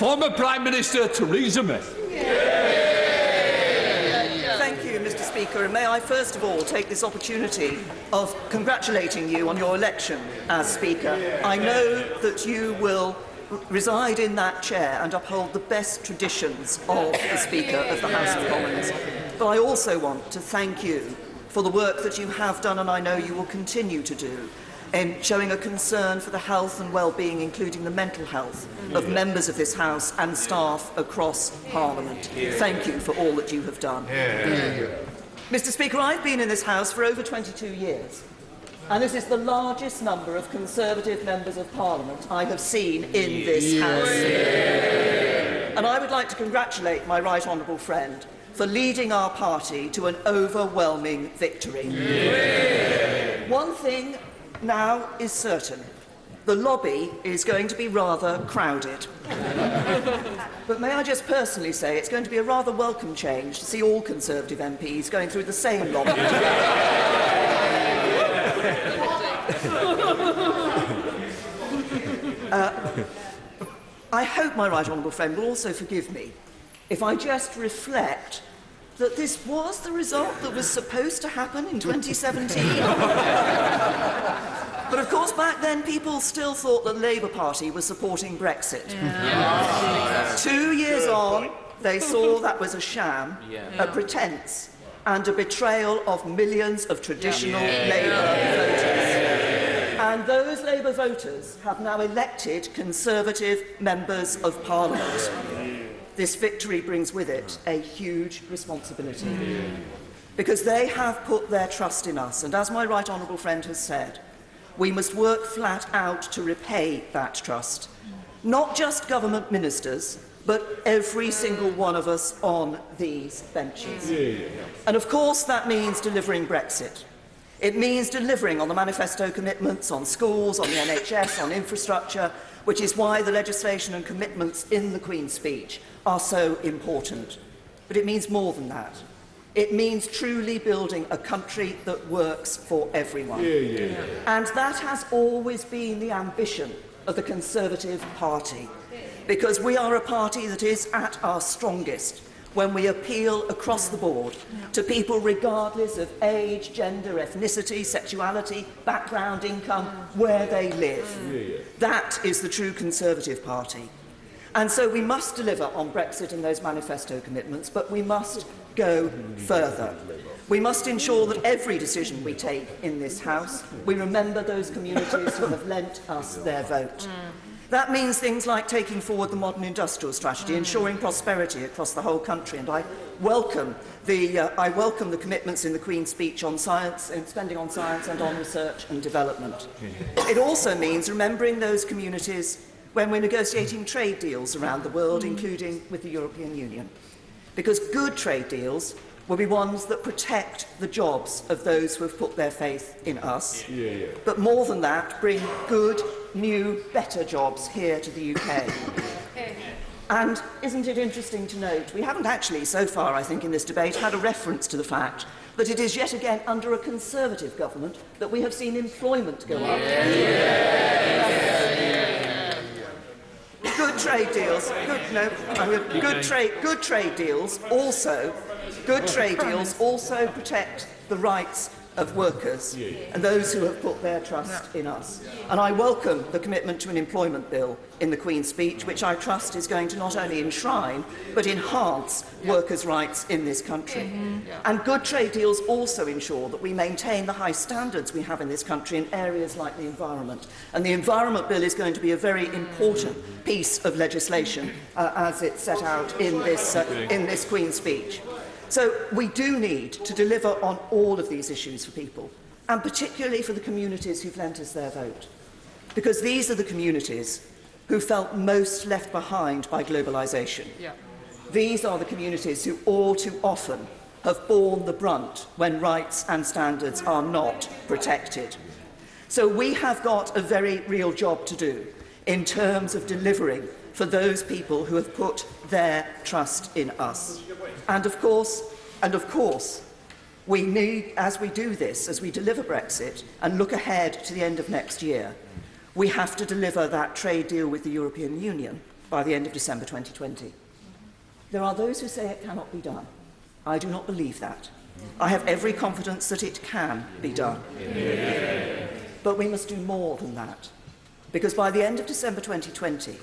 former Prime Minister Theresa May. Thank you, Mr. Speaker, and may I first of all take this opportunity of congratulating you on your election as Speaker. I know that you will reside in that chair and uphold the best traditions of the Speaker of the House of Commons. But I also want to thank you for the work that you have done, and I know you will continue to do, in showing a concern for the health and well-being, including the mental health, of members of this House and staff across Parliament. Thank you for all that you have done. Mr. Speaker, I've been in this House for over 22 years, and this is the largest number of Conservative members of Parliament I have seen in this House. And I would like to congratulate my right honourable friend for leading our party to an overwhelming victory. One thing now is certain. The lobby is going to be rather crowded. But may I just personally say it's going to be a rather welcome change to see all Conservative MPs going through the same lobby. I hope my right honourable friend will also forgive me if I just reflect that this was the result that was supposed to happen in 2017. But of course, back then, people still thought the Labour Party was supporting Brexit. 2 years on, they saw that was a sham, a pretence, and a betrayal of millions of traditional Labour voters. And those Labour voters have now elected Conservative members of Parliament. This victory brings with it a huge responsibility, because they have put their trust in us, and as my right honourable friend has said, we must work flat out to repay that trust. Not just government ministers, but every single one of us on these benches. And of course that means delivering Brexit. It means delivering on the manifesto commitments on schools, on the NHS, on infrastructure, which is why the legislation and commitments in the Queen's speech are so important. But it means more than that. It means truly building a country that works for everyone. And that has always been the ambition of the Conservative Party, because we are a party that is at our strongest when we appeal across the board to people regardless of age, gender, ethnicity, sexuality, background, income, where they live. That is the true Conservative Party. And so we must deliver on Brexit and those manifesto commitments, but we must go further. We must ensure that every decision we take in this House, we remember those communities who have lent us their vote. That means things like taking forward the modern industrial strategy, ensuring prosperity across the whole country, and I welcome the commitments in the Queen's speech on science, and spending on science and on research and development. It also means remembering those communities when we're negotiating trade deals around the world, including with the European Union. Because good trade deals will be ones that protect the jobs of those who have put their faith in us. But more than that, bring good, new, better jobs here to the UK. And isn't it interesting to note, we haven't actually, so far, I think, in this debate, had a reference to the fact that it is yet again under a Conservative government that we have seen employment go up. Good trade deals. Good trade deals also protect the rights of workers and those who have put their trust in us. And I welcome the commitment to an employment bill in the Queen's speech, which I trust is going to not only enshrine but enhance workers' rights in this country. And good trade deals also ensure that we maintain the high standards we have in this country in areas like the environment. And the Environment Bill is going to be a very important piece of legislation as it's set out in this Queen's speech. So we do need to deliver on all of these issues for people, and particularly for the communities who've lent us their vote, because these are the communities who felt most left behind by globalisation. These are the communities who all too often have borne the brunt when rights and standards are not protected. So we have got a very real job to do in terms of delivering for those people who have put their trust in us. And of course, we need, as we do this, as we deliver Brexit and look ahead to the end of next year, we have to deliver that trade deal with the European Union by the end of December 2020. There are those who say it cannot be done. I do not believe that. I have every confidence that it can be done. But we must do more than that, because by the end of December 2020,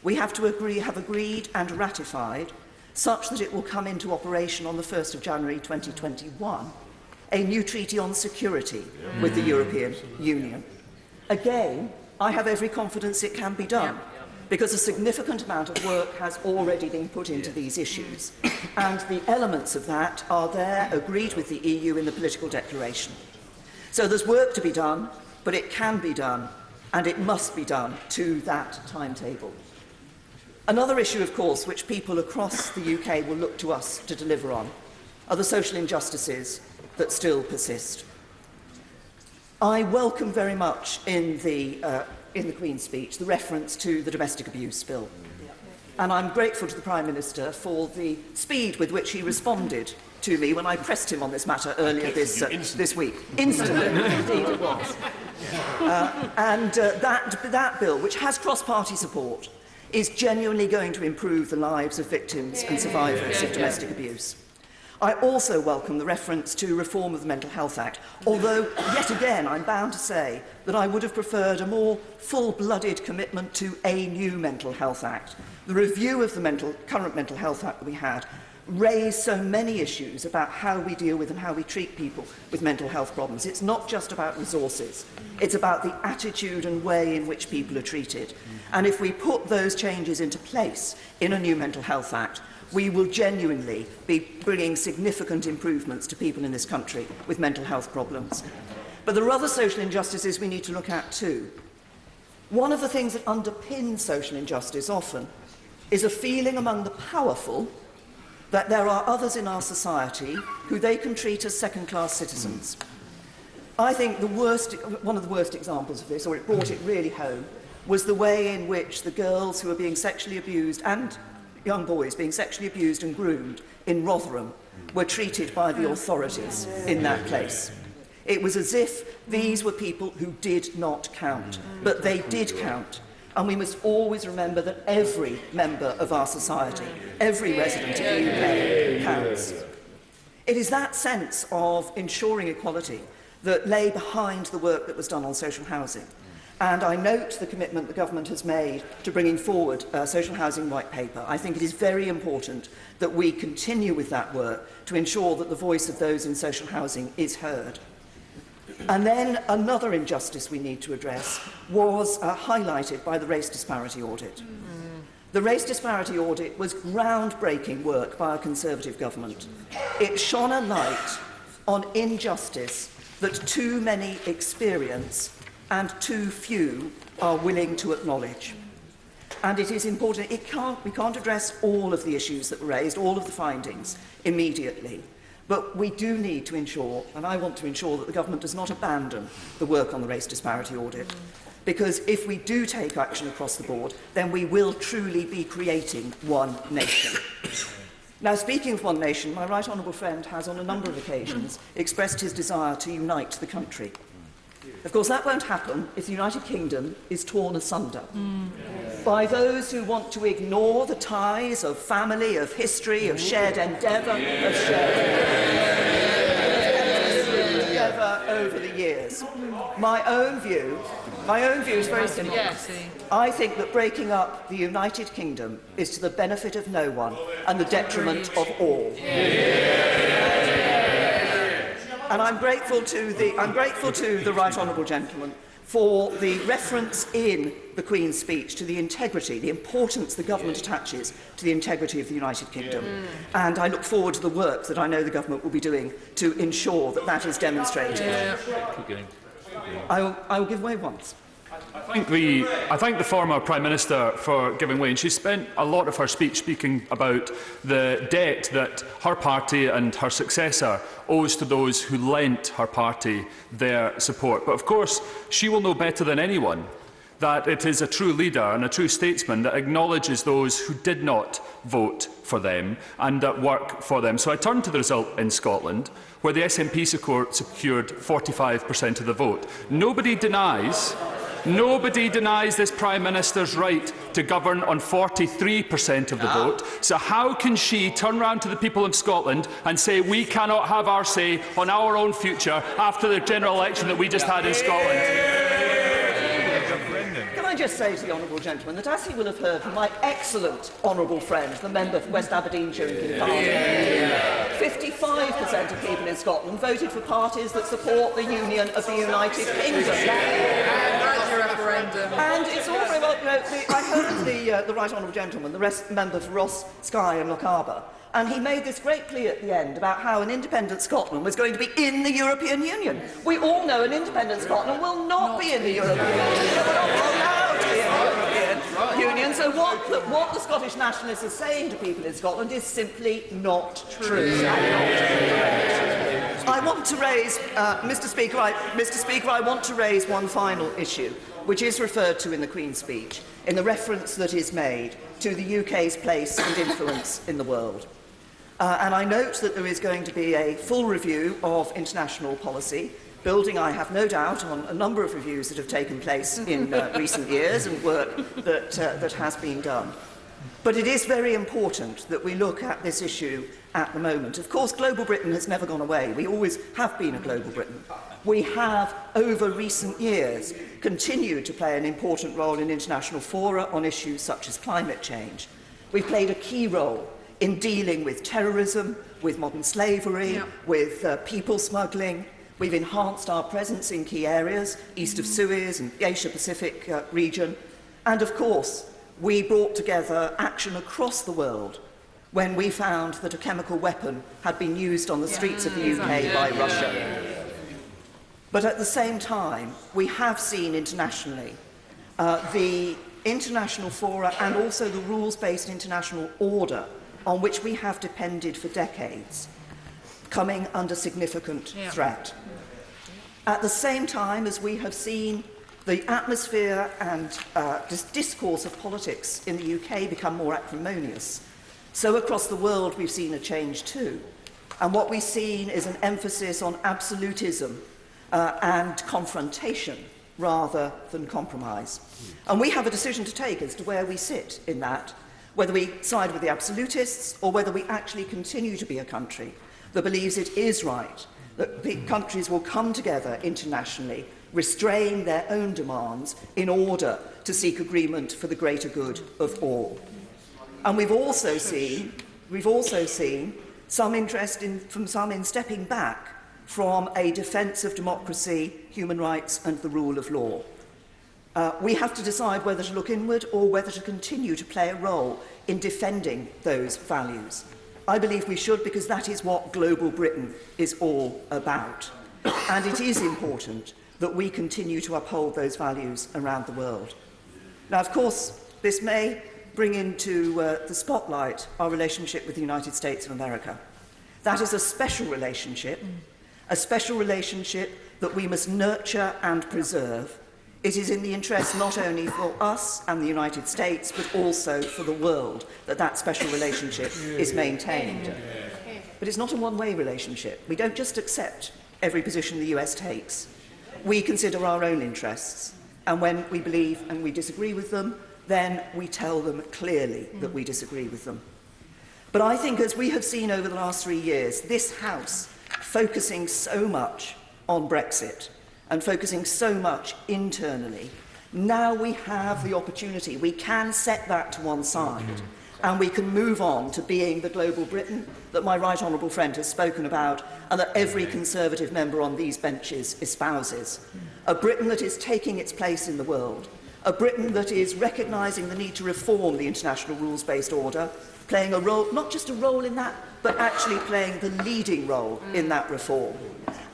we have to have agreed and ratified, such that it will come into operation on the 1st of January 2021, a new treaty on security with the European Union. Again, I have every confidence it can be done, because a significant amount of work has already been put into these issues, and the elements of that are there, agreed with the EU in the political declaration. So there's work to be done, but it can be done, and it must be done to that timetable. Another issue, of course, which people across the UK will look to us to deliver on, are the social injustices that still persist. I welcome very much in the Queen's speech the reference to the domestic abuse bill. And I'm grateful to the Prime Minister for the speed with which he responded to me when I pressed him on this matter earlier this week. Instantly, indeed it was. That bill, which has cross-party support, is genuinely going to improve the lives of victims and survivors of domestic abuse. I also welcome the reference to reform of the Mental Health Act, although, yet again, I'm bound to say that I would have preferred a more full-blooded commitment to a new Mental Health Act. The review of the current Mental Health Act that we had raised so many issues about how we deal with and how we treat people with mental health problems. It's not just about resources. It's about the attitude and way in which people are treated. And if we put those changes into place in a new Mental Health Act, we will genuinely be bringing significant improvements to people in this country with mental health problems. But there are other social injustices we need to look at too. One of the things that underpins social injustice often is a feeling among the powerful that there are others in our society who they can treat as second-class citizens. I think one of the worst examples of this, or it brought it really home, was the way in which the girls who were being sexually abused and young boys being sexually abused and groomed in Rotherham were treated by the authorities in that place. It was as if these were people who did not count, but they did count. And we must always remember that every member of our society, every resident of the UK counts. It is that sense of ensuring equality that lay behind the work that was done on social housing. And I note the commitment the government has made to bringing forward a social housing white paper. I think it is very important that we continue with that work to ensure that the voice of those in social housing is heard. And then another injustice we need to address was highlighted by the race disparity audit. The race disparity audit was groundbreaking work by a Conservative government. It shone a light on injustice that too many experience and too few are willing to acknowledge. And it is important, we can't address all of the issues that were raised, all of the findings immediately, but we do need to ensure, and I want to ensure, that the government does not abandon the work on the race disparity audit, because if we do take action across the board, then we will truly be creating one nation. Now, speaking of one nation, my right honourable friend has on a number of occasions expressed his desire to unite the country. Of course, that won't happen if the United Kingdom is torn asunder by those who want to ignore the ties of family, of history, of shared endeavour, of shared together over the years. My own view is very simple. I think that breaking up the United Kingdom is to the benefit of no one and the detriment of all. And I'm grateful to the right honourable gentleman for the reference in the Queen's speech to the integrity, the importance the government attaches to the integrity of the United Kingdom. And I look forward to the work that I know the government will be doing to ensure that that is demonstrated. I will give way once. I thank the former Prime Minister for giving way, and she spent a lot of her speech speaking about the debt that her party and her successor owes to those who lent her party their support. But of course, she will know better than anyone that it is a true leader and a true statesman that acknowledges those who did not vote for them and that work for them. So I turn to the result in Scotland, where the SNP secured 45% of the vote. Nobody denies Nobody denies this Prime Minister's right to govern on 43% of the vote. So how can she turn round to the people of Scotland and say we cannot have our say on our own future after the general election that we just had in Scotland? Can I just say to the honourable gentleman that, as he will have heard from my excellent honourable friend, the member for West Aberdeenshire and Kilfarney, 55% of people in Scotland voted for parties that support the Union of the United Kingdom. And it's all very well, I heard the right honourable gentleman, the member for Ross, Skye and Lochaber, and he made this great plea at the end about how an independent Scotland was going to be in the European Union. We all know an independent Scotland will not be in the European Union. We're not allowed to be in the European Union. So what the Scottish nationalists are saying to people in Scotland is simply not true. I want to raise, Mr. Speaker, I want to raise one final issue, which is referred to in the Queen's speech, in the reference that is made to the UK's place and influence in the world. And I note that there is going to be a full review of international policy, building, I have no doubt, on a number of reviews that have taken place in recent years and work that has been done. But it is very important that we look at this issue at the moment. Of course, global Britain has never gone away. We always have been a global Britain. We have, over recent years, continued to play an important role in international fora on issues such as climate change. We've played a key role in dealing with terrorism, with modern slavery, with people smuggling. We've enhanced our presence in key areas, east of Suez and the Asia-Pacific region. And, of course, we brought together action across the world when we found that a chemical weapon had been used on the streets of the UK by Russia. But at the same time, we have seen internationally the international fora and also the rules-based international order on which we have depended for decades coming under significant threat. At the same time as we have seen the atmosphere and discourse of politics in the UK become more acrimonious, so across the world we've seen a change too. And what we've seen is an emphasis on absolutism and confrontation rather than compromise. And we have a decision to take as to where we sit in that, whether we side with the absolutists or whether we actually continue to be a country that believes it is right that big countries will come together internationally, restrain their own demands in order to seek agreement for the greater good of all. And we've also seen some interest from some in stepping back from a defence of democracy, human rights and the rule of law. We have to decide whether to look inward or whether to continue to play a role in defending those values. I believe we should, because that is what global Britain is all about. And it is important that we continue to uphold those values around the world. Now, of course, this may bring into the spotlight our relationship with the United States of America. That is a special relationship that we must nurture and preserve. It is in the interest not only for us and the United States, but also for the world that that special relationship is maintained. But it's not a one-way relationship. We don't just accept every position the US takes. We consider our own interests, and when we believe and we disagree with them, then we tell them clearly that we disagree with them. But I think, as we have seen over the last 3 years, this House focusing so much on Brexit and focusing so much internally, now we have the opportunity. We can set that to one side and we can move on to being the global Britain that my right honourable friend has spoken about and that every Conservative member on these benches espouses. A Britain that is taking its place in the world, a Britain that is recognising the need to reform the international rules-based order, playing a role, not just a role in that, but actually playing the leading role in that reform,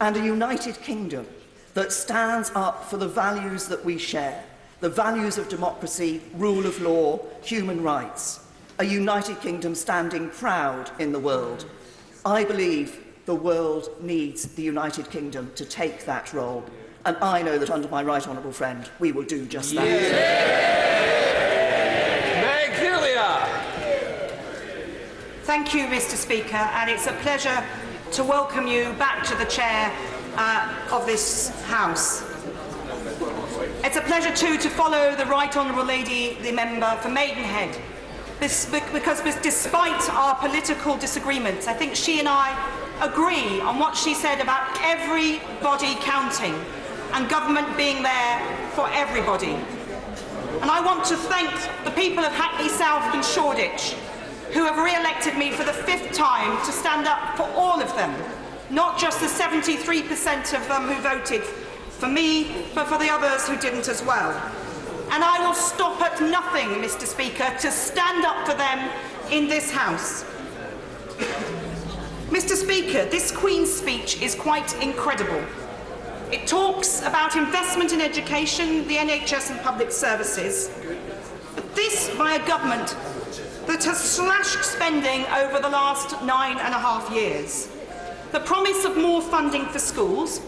and a United Kingdom that stands up for the values that we share, the values of democracy, rule of law, human rights, a United Kingdom standing proud in the world. I believe the world needs the United Kingdom to take that role, and I know that under my right honourable friend we will do just that. Meg Hillier. Thank you, Mr. Speaker, and it's a pleasure to welcome you back to the chair of this House. It's a pleasure too to follow the Right Honourable Lady, the member for Maidenhead, because despite our political disagreements, I think she and I agree on what she said about everybody counting and government being there for everybody. And I want to thank the people of Hackney South and Shoreditch who have re-elected me for the 5th time to stand up for all of them, not just the 73% of them who voted for me, but for the others who didn't as well. And I will stop at nothing, Mr. Speaker, to stand up for them in this House. Mr. Speaker, this Queen's speech is quite incredible. It talks about investment in education, the NHS and public services, but this by a government that has slashed spending over the last 9.5 years. The promise of more funding for schools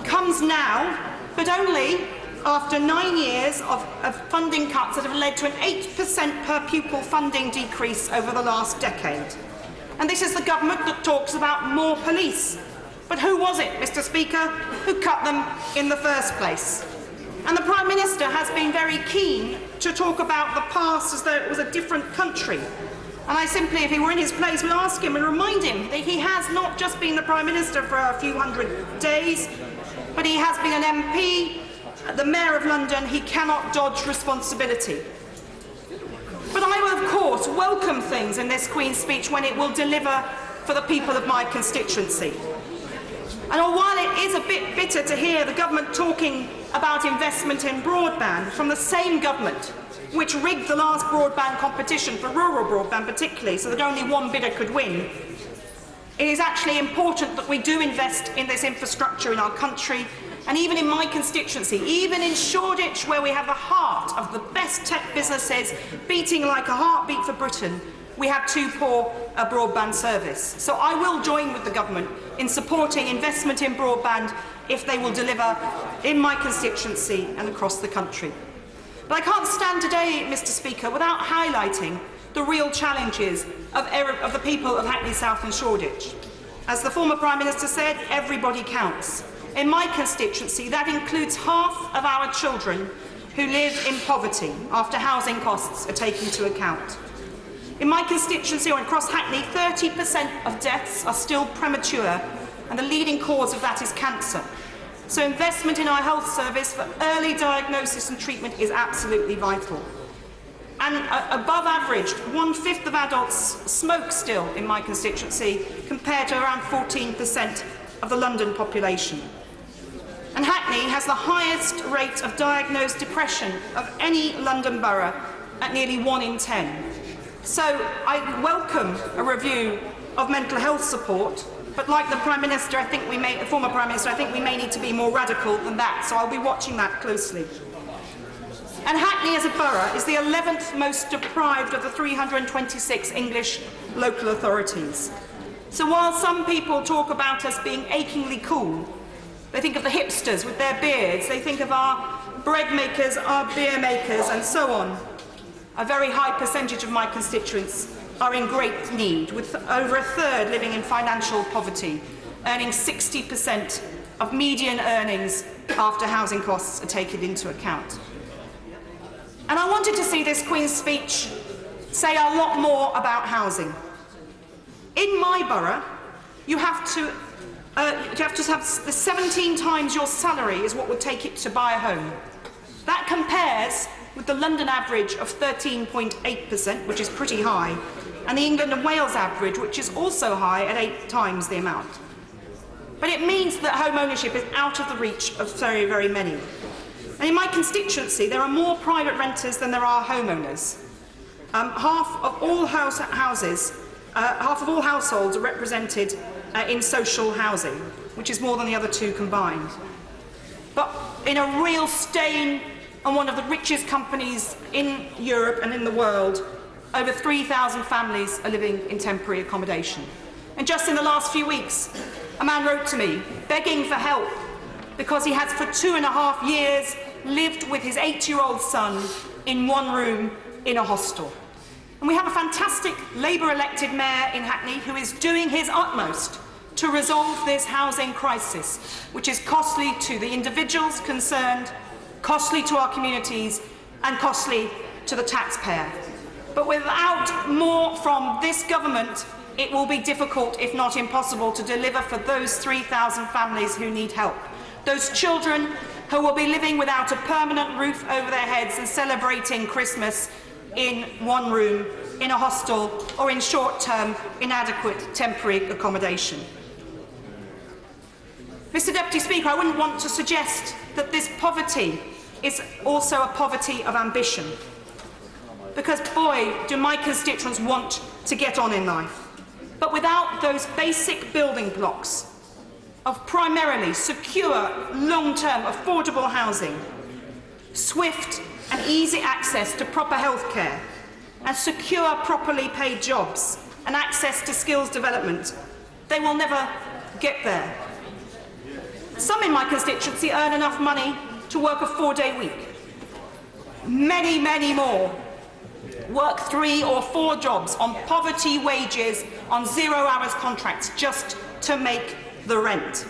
comes now, but only after 9 years of funding cuts that have led to an 8% per pupil funding decrease over the last decade. And this is the government that talks about more police. But who was it, Mr. Speaker, who cut them in the first place? And the Prime Minister has been very keen to talk about the past as though it was a different country. And I simply, if he were in his place, would ask him and remind him that he has not just been the Prime Minister for a few hundred days, but he has been an MP, the Mayor of London. He cannot dodge responsibility. But I will, of course, welcome things in this Queen's speech when it will deliver for the people of my constituency. And while it is a bit bitter to hear the government talking about investment in broadband from the same government which rigged the last broadband competition for rural broadband particularly so that only one bidder could win, it is actually important that we do invest in this infrastructure in our country. And even in my constituency, even in Shoreditch, where we have the heart of the best tech businesses beating like a heartbeat for Britain, we have too poor a broadband service. So I will join with the government in supporting investment in broadband if they will deliver in my constituency and across the country. But I can't stand today, Mr. Speaker, without highlighting the real challenges of the people of Hackney South and Shoreditch. As the former Prime Minister said, everybody counts. In my constituency, that includes half of our children who live in poverty after housing costs are taken into account. In my constituency, or across Hackney, 30% of deaths are still premature, and the leading cause of that is cancer. So investment in our health service for early diagnosis and treatment is absolutely vital. And above average, 1/5 of adults smoke still in my constituency, compared to around 14% of the London population. And Hackney has the highest rate of diagnosed depression of any London borough, at nearly 1 in 10. So I welcome a review of mental health support, but like the Prime Minister, the former Prime Minister, I think we may need to be more radical than that, so I'll be watching that closely. And Hackney as a borough is the 11th most deprived of the 326 English local authorities. So while some people talk about us being achingly cool, they think of the hipsters with their beards, they think of our bread makers, our beer makers, and so on. A very high percentage of my constituents are in great need, with over a third living in financial poverty, earning 60% of median earnings after housing costs are taken into account. And I wanted to see this Queen's speech say a lot more about housing. In my borough, you have to have 17 times your salary is what would take it to buy a home. That compares with the London average of 13.8%, which is pretty high, and the England and Wales average, which is also high at 8 times the amount. But it means that home ownership is out of the reach of very, very many. And in my constituency, there are more private renters than there are homeowners. Half of all households are represented in social housing, which is more than the other two combined. But in a real stain on one of the richest companies in Europe and in the world, over 3,000 families are living in temporary accommodation. And just in the last few weeks, a man wrote to me begging for help because he has for 2.5 years lived with his 8-year-old son in one room in a hostel. And we have a fantastic Labour-elected mayor in Hackney who is doing his utmost to resolve this housing crisis, which is costly to the individuals concerned costly to our communities and costly to the taxpayer. But without more from this government, it will be difficult, if not impossible, to deliver for those 3,000 families who need help. Those children who will be living without a permanent roof over their heads and celebrating Christmas in one room, in a hostel, or in short-term, inadequate temporary accommodation. Mr. Deputy Speaker, I wouldn't want to suggest that this poverty is also a poverty of ambition, because, boy, do my constituents want to get on in life. But without those basic building blocks of primarily secure, long-term, affordable housing, swift and easy access to proper health care, and secure, properly paid jobs and access to skills development, they will never get there. Some in my constituency earn enough money to work a 4-day week. Many, many more work 3 or 4 jobs on poverty wages, on 0-hours contracts, just to make the rent.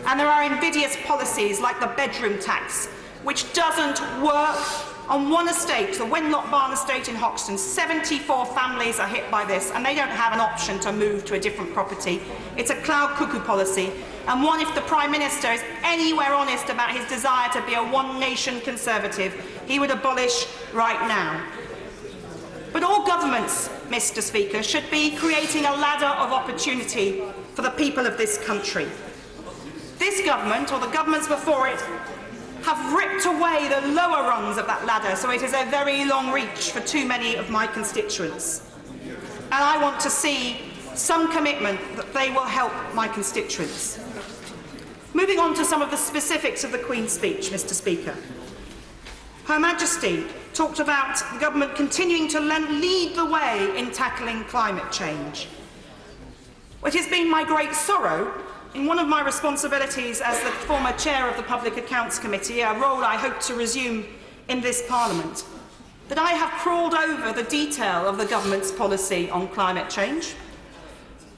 And there are invidious policies like the bedroom tax, which doesn't work. On one estate, the Wenlock Barn estate in Hoxton, 74 families are hit by this, and they don't have an option to move to a different property. It's a cloud cuckoo policy, and one if the Prime Minister is anywhere honest about his desire to be a one-nation Conservative, he would abolish right now. But all governments, Mr. Speaker, should be creating a ladder of opportunity for the people of this country. This government, or the governments before it, have ripped away the lower rungs of that ladder, so it is a very long reach for too many of my constituents. And I want to see some commitment that they will help my constituents. Moving on to some of the specifics of the Queen's speech, Mr. Speaker. Her Majesty talked about the government continuing to lead the way in tackling climate change. It has been my great sorrow, in one of my responsibilities as the former chair of the Public Accounts Committee, a role I hope to resume in this Parliament, that I have crawled over the detail of the government's policy on climate change.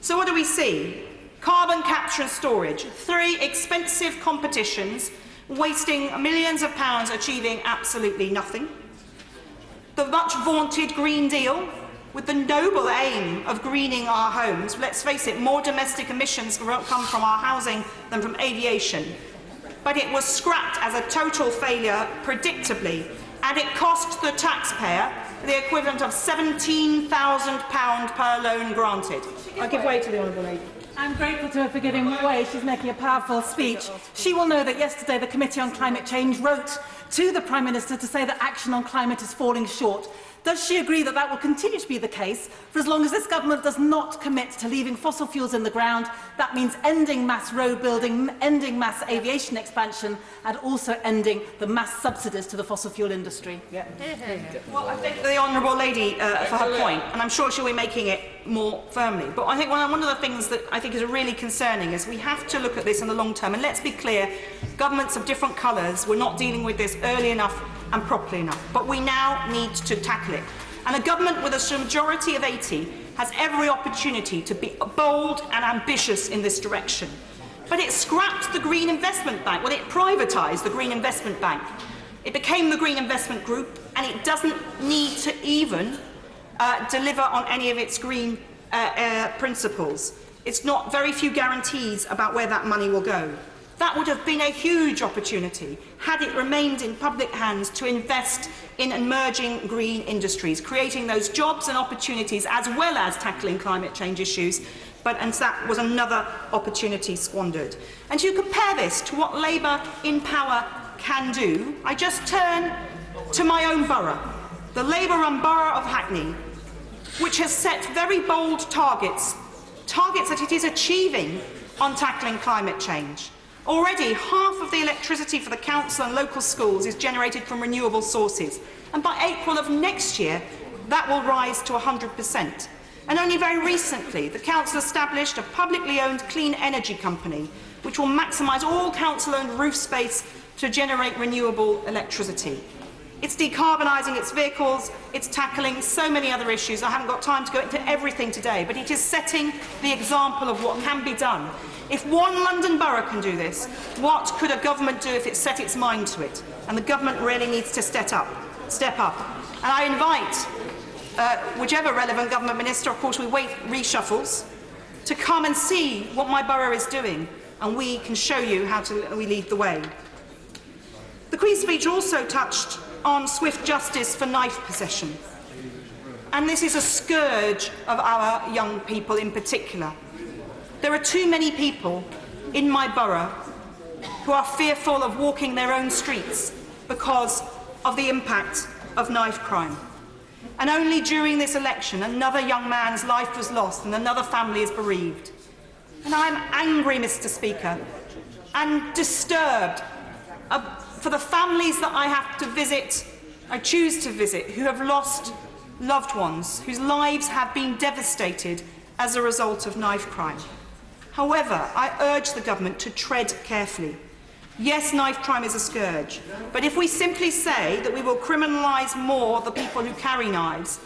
So what do we see? Carbon capture and storage, 3 expensive competitions, wasting millions of pounds, achieving absolutely nothing. The much vaunted Green Deal, with the noble aim of greening our homes. Let's face it, more domestic emissions come from our housing than from aviation. But it was scrapped as a total failure, predictably, and it cost the taxpayer the equivalent of £17,000 per loan granted. I'll give way to the Honourable Lady. I'm grateful to her for giving way. She's making a powerful speech. She will know that yesterday the Committee on Climate Change wrote to the Prime Minister to say that action on climate is falling short. Does she agree that that will continue to be the case for as long as this government does not commit to leaving fossil fuels in the ground? That means ending mass road building, ending mass aviation expansion, and also ending the mass subsidies to the fossil fuel industry. Yeah. Well, I thank the Honourable Lady for her point, and I'm sure she'll be making it more firmly. But I think one of the things that I think is really concerning is we have to look at this in the long term. And let's be clear, governments of different colours were not dealing with this early enough and properly enough. But we now need to tackle it. And a government with a majority of 80 has every opportunity to be bold and ambitious in this direction. But it scrapped the Green Investment Bank. Well, it privatised the Green Investment Bank. It became the Green Investment Group, and it doesn't need to even deliver on any of its green principles. It's not very few guarantees about where that money will go. That would have been a huge opportunity had it remained in public hands to invest in emerging green industries, creating those jobs and opportunities as well as tackling climate change issues. And that was another opportunity squandered. And to compare this to what Labour in power can do, I just turn to my own borough, the Labour-run borough of Hackney, which has set very bold targets that it is achieving on tackling climate change. Already, half of the electricity for the council and local schools is generated from renewable sources, and by April of next year, that will rise to 100%. And only very recently, the council established a publicly owned clean energy company, which will maximise all council-owned roof space to generate renewable electricity. It's decarbonising its vehicles, it's tackling so many other issues. I haven't got time to go into everything today, but it is setting the example of what can be done. If one London borough can do this, what could a government do if it set its mind to it? And the government really needs to step up. And I invite whichever relevant government minister, of course we wait reshuffles, to come and see what my borough is doing, and we can show you how we lead the way. The Queen's speech also touched on swift justice for knife possession. And this is a scourge of our young people in particular. There are too many people in my borough who are fearful of walking their own streets because of the impact of knife crime. And only during this election, another young man's life was lost and another family is bereaved. And I'm angry, Mr. Speaker, and disturbed for the families that I have to visit, I choose to visit, who have lost loved ones, whose lives have been devastated as a result of knife crime. However, I urge the government to tread carefully. Yes, knife crime is a scourge, but if we simply say that we will criminalise more the people who carry knives,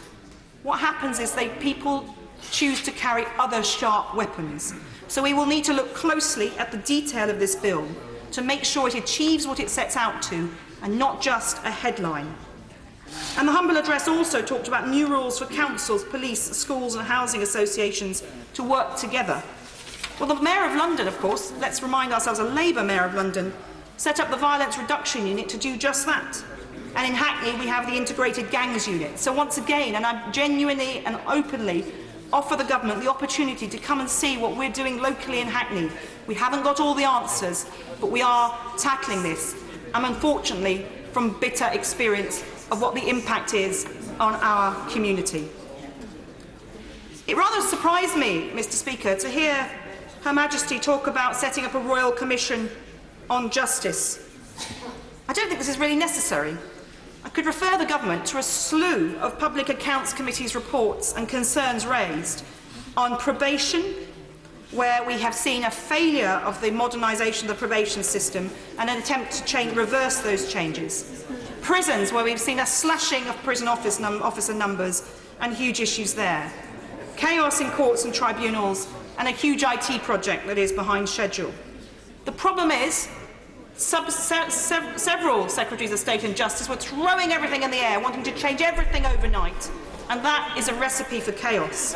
what happens is people choose to carry other sharp weapons. So we will need to look closely at the detail of this bill to make sure it achieves what it sets out to, and not just a headline. And the Humble Address also talked about new rules for councils, police, schools and housing associations to work together. Well, the Mayor of London, of course, let's remind ourselves, a Labour Mayor of London, set up the Violence Reduction Unit to do just that. And in Hackney, we have the Integrated Gangs Unit. So once again, and I genuinely and openly offer the government the opportunity to come and see what we're doing locally in Hackney. We haven't got all the answers, but we are tackling this. And unfortunately, from bitter experience of what the impact is on our community. It rather surprised me, Mr. Speaker, to hear Her Majesty talk about setting up a Royal Commission on Justice. I don't think this is really necessary. I could refer the government to a slew of Public Accounts Committee's reports and concerns raised on probation, where we have seen a failure of the modernisation of the probation system and an attempt to reverse those changes. Prisons, where we've seen a slashing of prison officer numbers and huge issues there. Chaos in courts and tribunals, and a huge IT project that is behind schedule. The problem is, several Secretaries of State and Justice were throwing everything in the air, wanting to change everything overnight, and that is a recipe for chaos.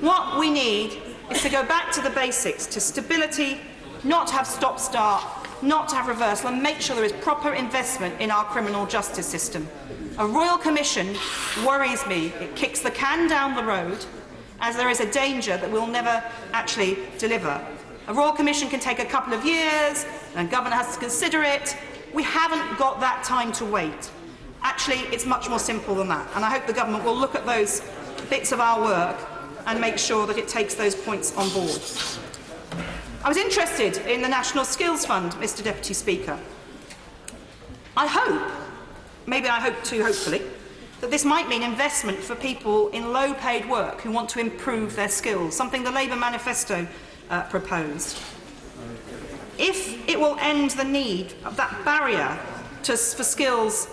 What we need is to go back to the basics, to stability, not have stop-start, not to have reversal, and make sure there is proper investment in our criminal justice system. A Royal Commission worries me. It kicks the can down the road, as there is a danger that we'll never actually deliver. A Royal Commission can take a couple of years, and government has to consider it. We haven't got that time to wait. Actually, it's much more simple than that, and I hope the government will look at those bits of our work and make sure that it takes those points on board. I was interested in the National Skills Fund, Mr. Deputy Speaker. I hope, maybe I hope too hopefully, that this might mean investment for people in low-paid work who want to improve their skills, something the Labour manifesto proposed. If it will end the need of that barrier for skills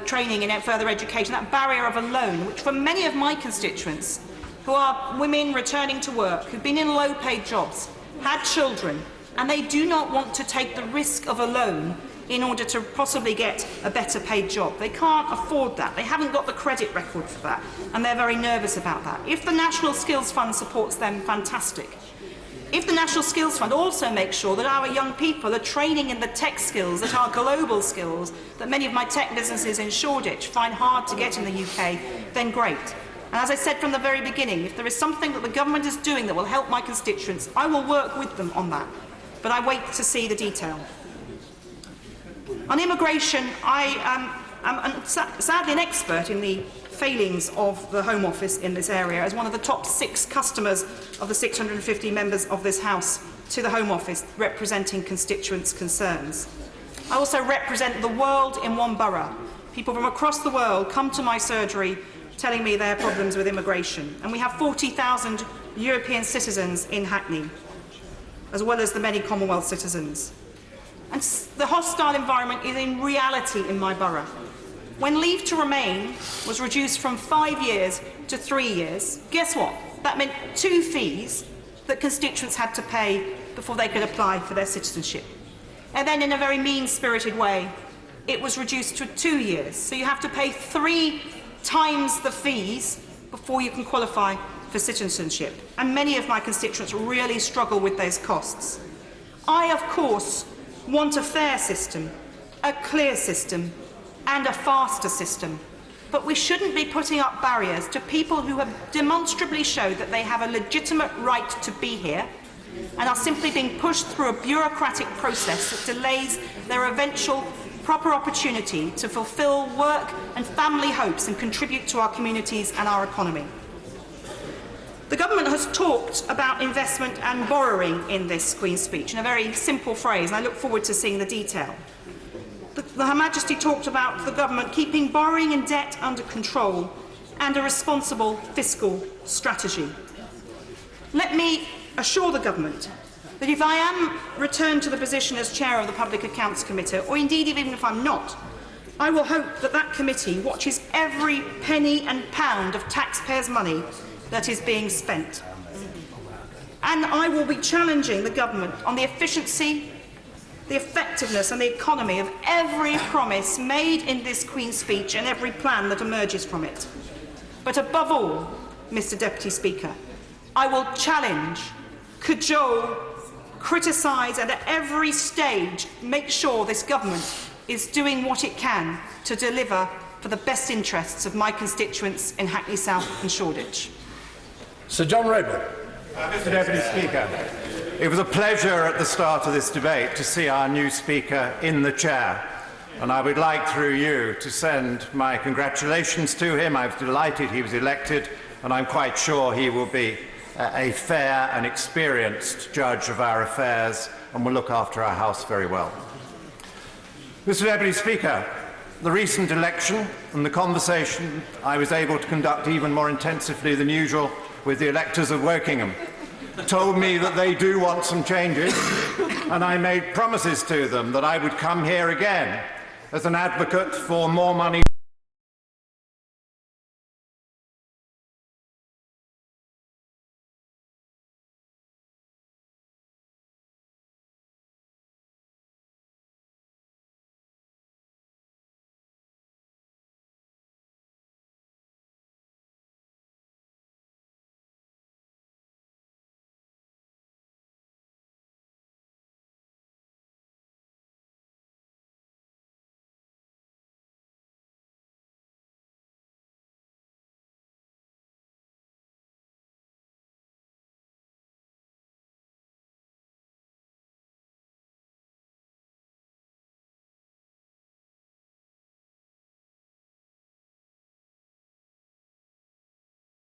training and further education, that barrier of a loan, which for many of my constituents, who are women returning to work, who've been in low-paid jobs, had children, and they do not want to take the risk of a loan in order to possibly get a better paid job. They can't afford that. They haven't got the credit record for that, and they're very nervous about that. If the National Skills Fund supports them, fantastic. If the National Skills Fund also makes sure that our young people are training in the tech skills that are global skills that many of my tech businesses in Shoreditch find hard to get in the UK, then great. And as I said from the very beginning, if there is something that the government is doing that will help my constituents, I will work with them on that. But I wait to see the detail. On immigration, I am sadly an expert in the failings of the Home Office in this area, as one of the top 6 customers of the 650 members of this House to the Home Office, representing constituents' concerns. I also represent the world in one borough. People from across the world come to my surgery telling me their problems with immigration. And we have 40,000 European citizens in Hackney, as well as the many Commonwealth citizens. And the hostile environment is in reality in my borough. when leave to remain was reduced from 5 years to 3 years, guess what? That meant 2 fees that constituents had to pay before they could apply for their citizenship. And then, in a very mean-spirited way, it was reduced to 2 years. So you have to pay 3 times the fees before you can qualify for citizenship. And many of my constituents really struggle with those costs. I, of course, want a fair system, a clear system, and a faster system. But we shouldn't be putting up barriers to people who have demonstrably showed that they have a legitimate right to be here and are simply being pushed through a bureaucratic process that delays their eventual proper opportunity to fulfil work and family hopes and contribute to our communities and our economy. The government has talked about investment and borrowing in this Queen's speech in a very simple phrase, and I look forward to seeing the detail. Her Majesty talked about the government keeping borrowing and debt under control and a responsible fiscal strategy. Let me assure the government that if I am returned to the position as chair of the Public Accounts Committee, or indeed even if I'm not, I will hope that that committee watches every penny and pound of taxpayers' money that is being spent. And I will be challenging the government on the efficiency, the effectiveness and the economy of every promise made in this Queen's speech and every plan that emerges from it. But above all, Mr. Deputy Speaker, I will challenge, cajole, criticise and at every stage make sure this government is doing what it can to deliver for the best interests of my constituents in Hackney South and Shoreditch. Sir John Rayburn. Mr. Deputy Speaker, it was a pleasure at the start of this debate to see our new Speaker in the chair, and I would like, through you, to send my congratulations to him. I was delighted he was elected, and I'm quite sure he will be a fair and experienced judge of our affairs and will look after our House very well. Mr. Deputy Speaker, the recent election and the conversation I was able to conduct even more intensively than usual with the electors of Wokingham told me that they do want some changes, and I made promises to them that I would come here again as an advocate for more money